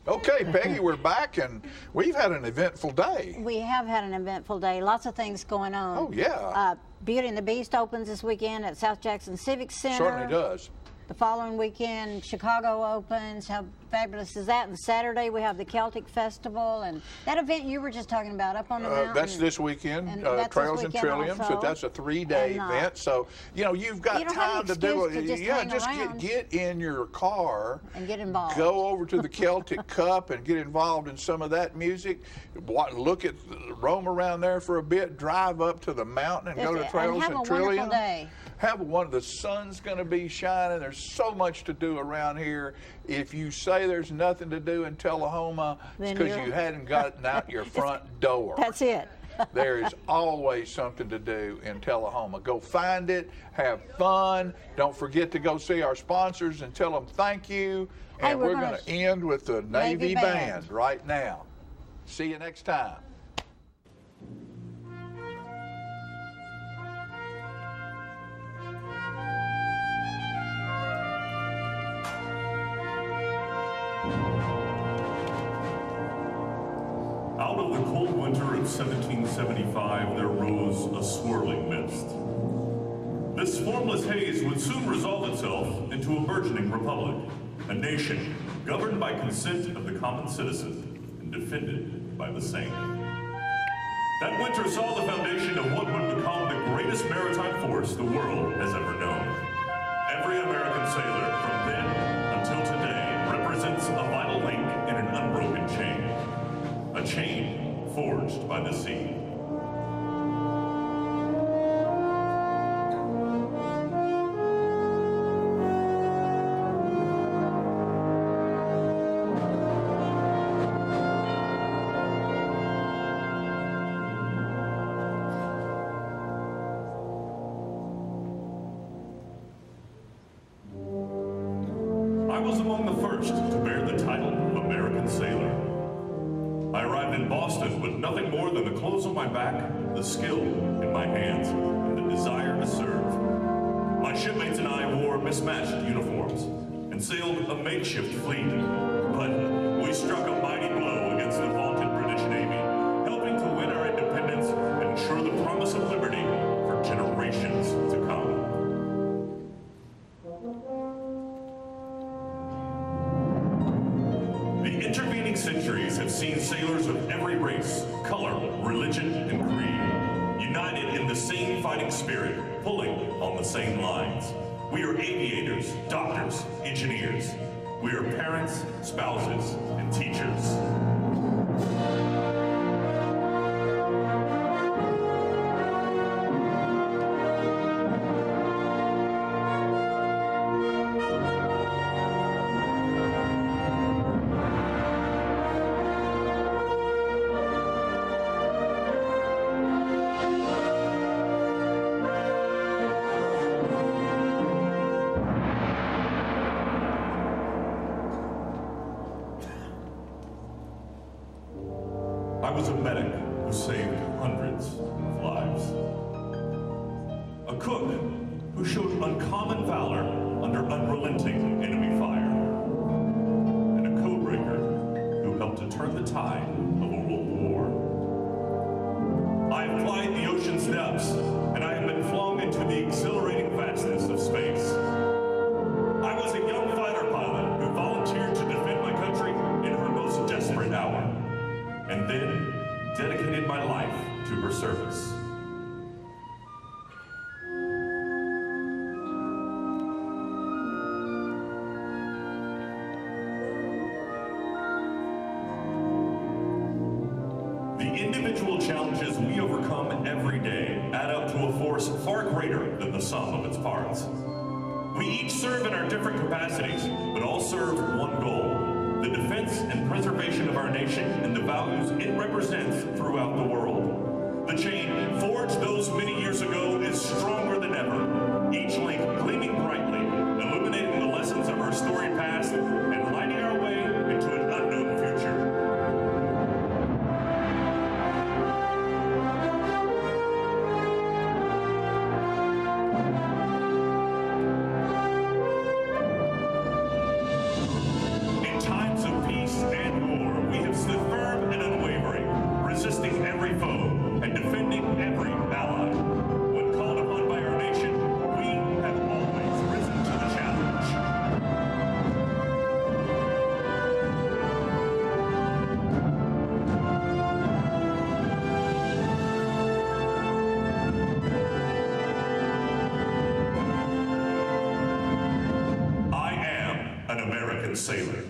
Okay, Peggy, we're back, and we've had an eventful day. We have had an eventful day. Lots of things going on. Oh, yeah. Beauty and the Beast opens this weekend at South Jackson Civic Center. Certainly does. The following weekend, Chicago opens. How fabulous is that? And Saturday, we have the Celtic Festival. And that event you were just talking about up on the mountain. That's this weekend, Trails and Trilliums. So that's a 3-day event. So, you know, you've got time to do it. Just get in your car. And get involved. Go over to the Celtic Cup and get involved in some of that music. Roam around there for a bit. Drive up to the mountain and go to Trails and Trilliums. Have a wonderful day. The sun's going to be shining. There's so much to do around here. If you say there's nothing to do in Tullahoma, it's because you hadn't gotten out your front door. That's it. There is always something to do in Tullahoma. Go find it, have fun. Don't forget to go see our sponsors and tell them thank you. And we're going to end with the Navy Band right now. See you next time. Out of the cold winter of 1775, there rose a swirling mist. this formless haze would soon resolve itself into a burgeoning republic, a nation governed by consent of the common citizen and defended by the same. That winter saw the foundation of what would become the greatest maritime force the world has ever known. Every American sailor from then until today represents a vital link in an unbroken chain, a chain forged by the sea. I was among the first to bear the title of American Sailor. I arrived in Boston with nothing more than the clothes on my back, the skill in my hands, and the desire to serve. My shipmates and I wore mismatched uniforms and sailed a makeshift fleet, but we struck a mighty blow against the vaunted British Navy, helping to win our independence and ensure the promise of liberty for generations to come. The intervening centuries have seen sailors of every race, color, religion, and creed, united in the same fighting spirit, pulling on the same lines. We are aviators, doctors, engineers. We are parents, spouses, and teachers. I was a medic who saved hundreds of lives. A cook who showed uncommon valor under unrelenting enemy fire. And a codebreaker who helped to turn the tide of a world war. I have plied the ocean's depths, and I have been flung into the exhilarating vastness of space. I was a young fighter pilot who volunteered to defend my country in her most desperate hour, and then dedicated my life to her service. The individual challenges we overcome every day add up to a force far greater than the sum of its parts. We each serve in our different capacities, but all serve one goal: the defense and preservation of our nation and the values it represents throughout the world. The chain forged those many years ago is stronger than ever, each link gleaming brightly, illuminating the lessons of our storied past and lighting our way into an unknown future. Resisting every foe and defending every ally. When called upon by our nation, we have always risen to the challenge. I am an American sailor.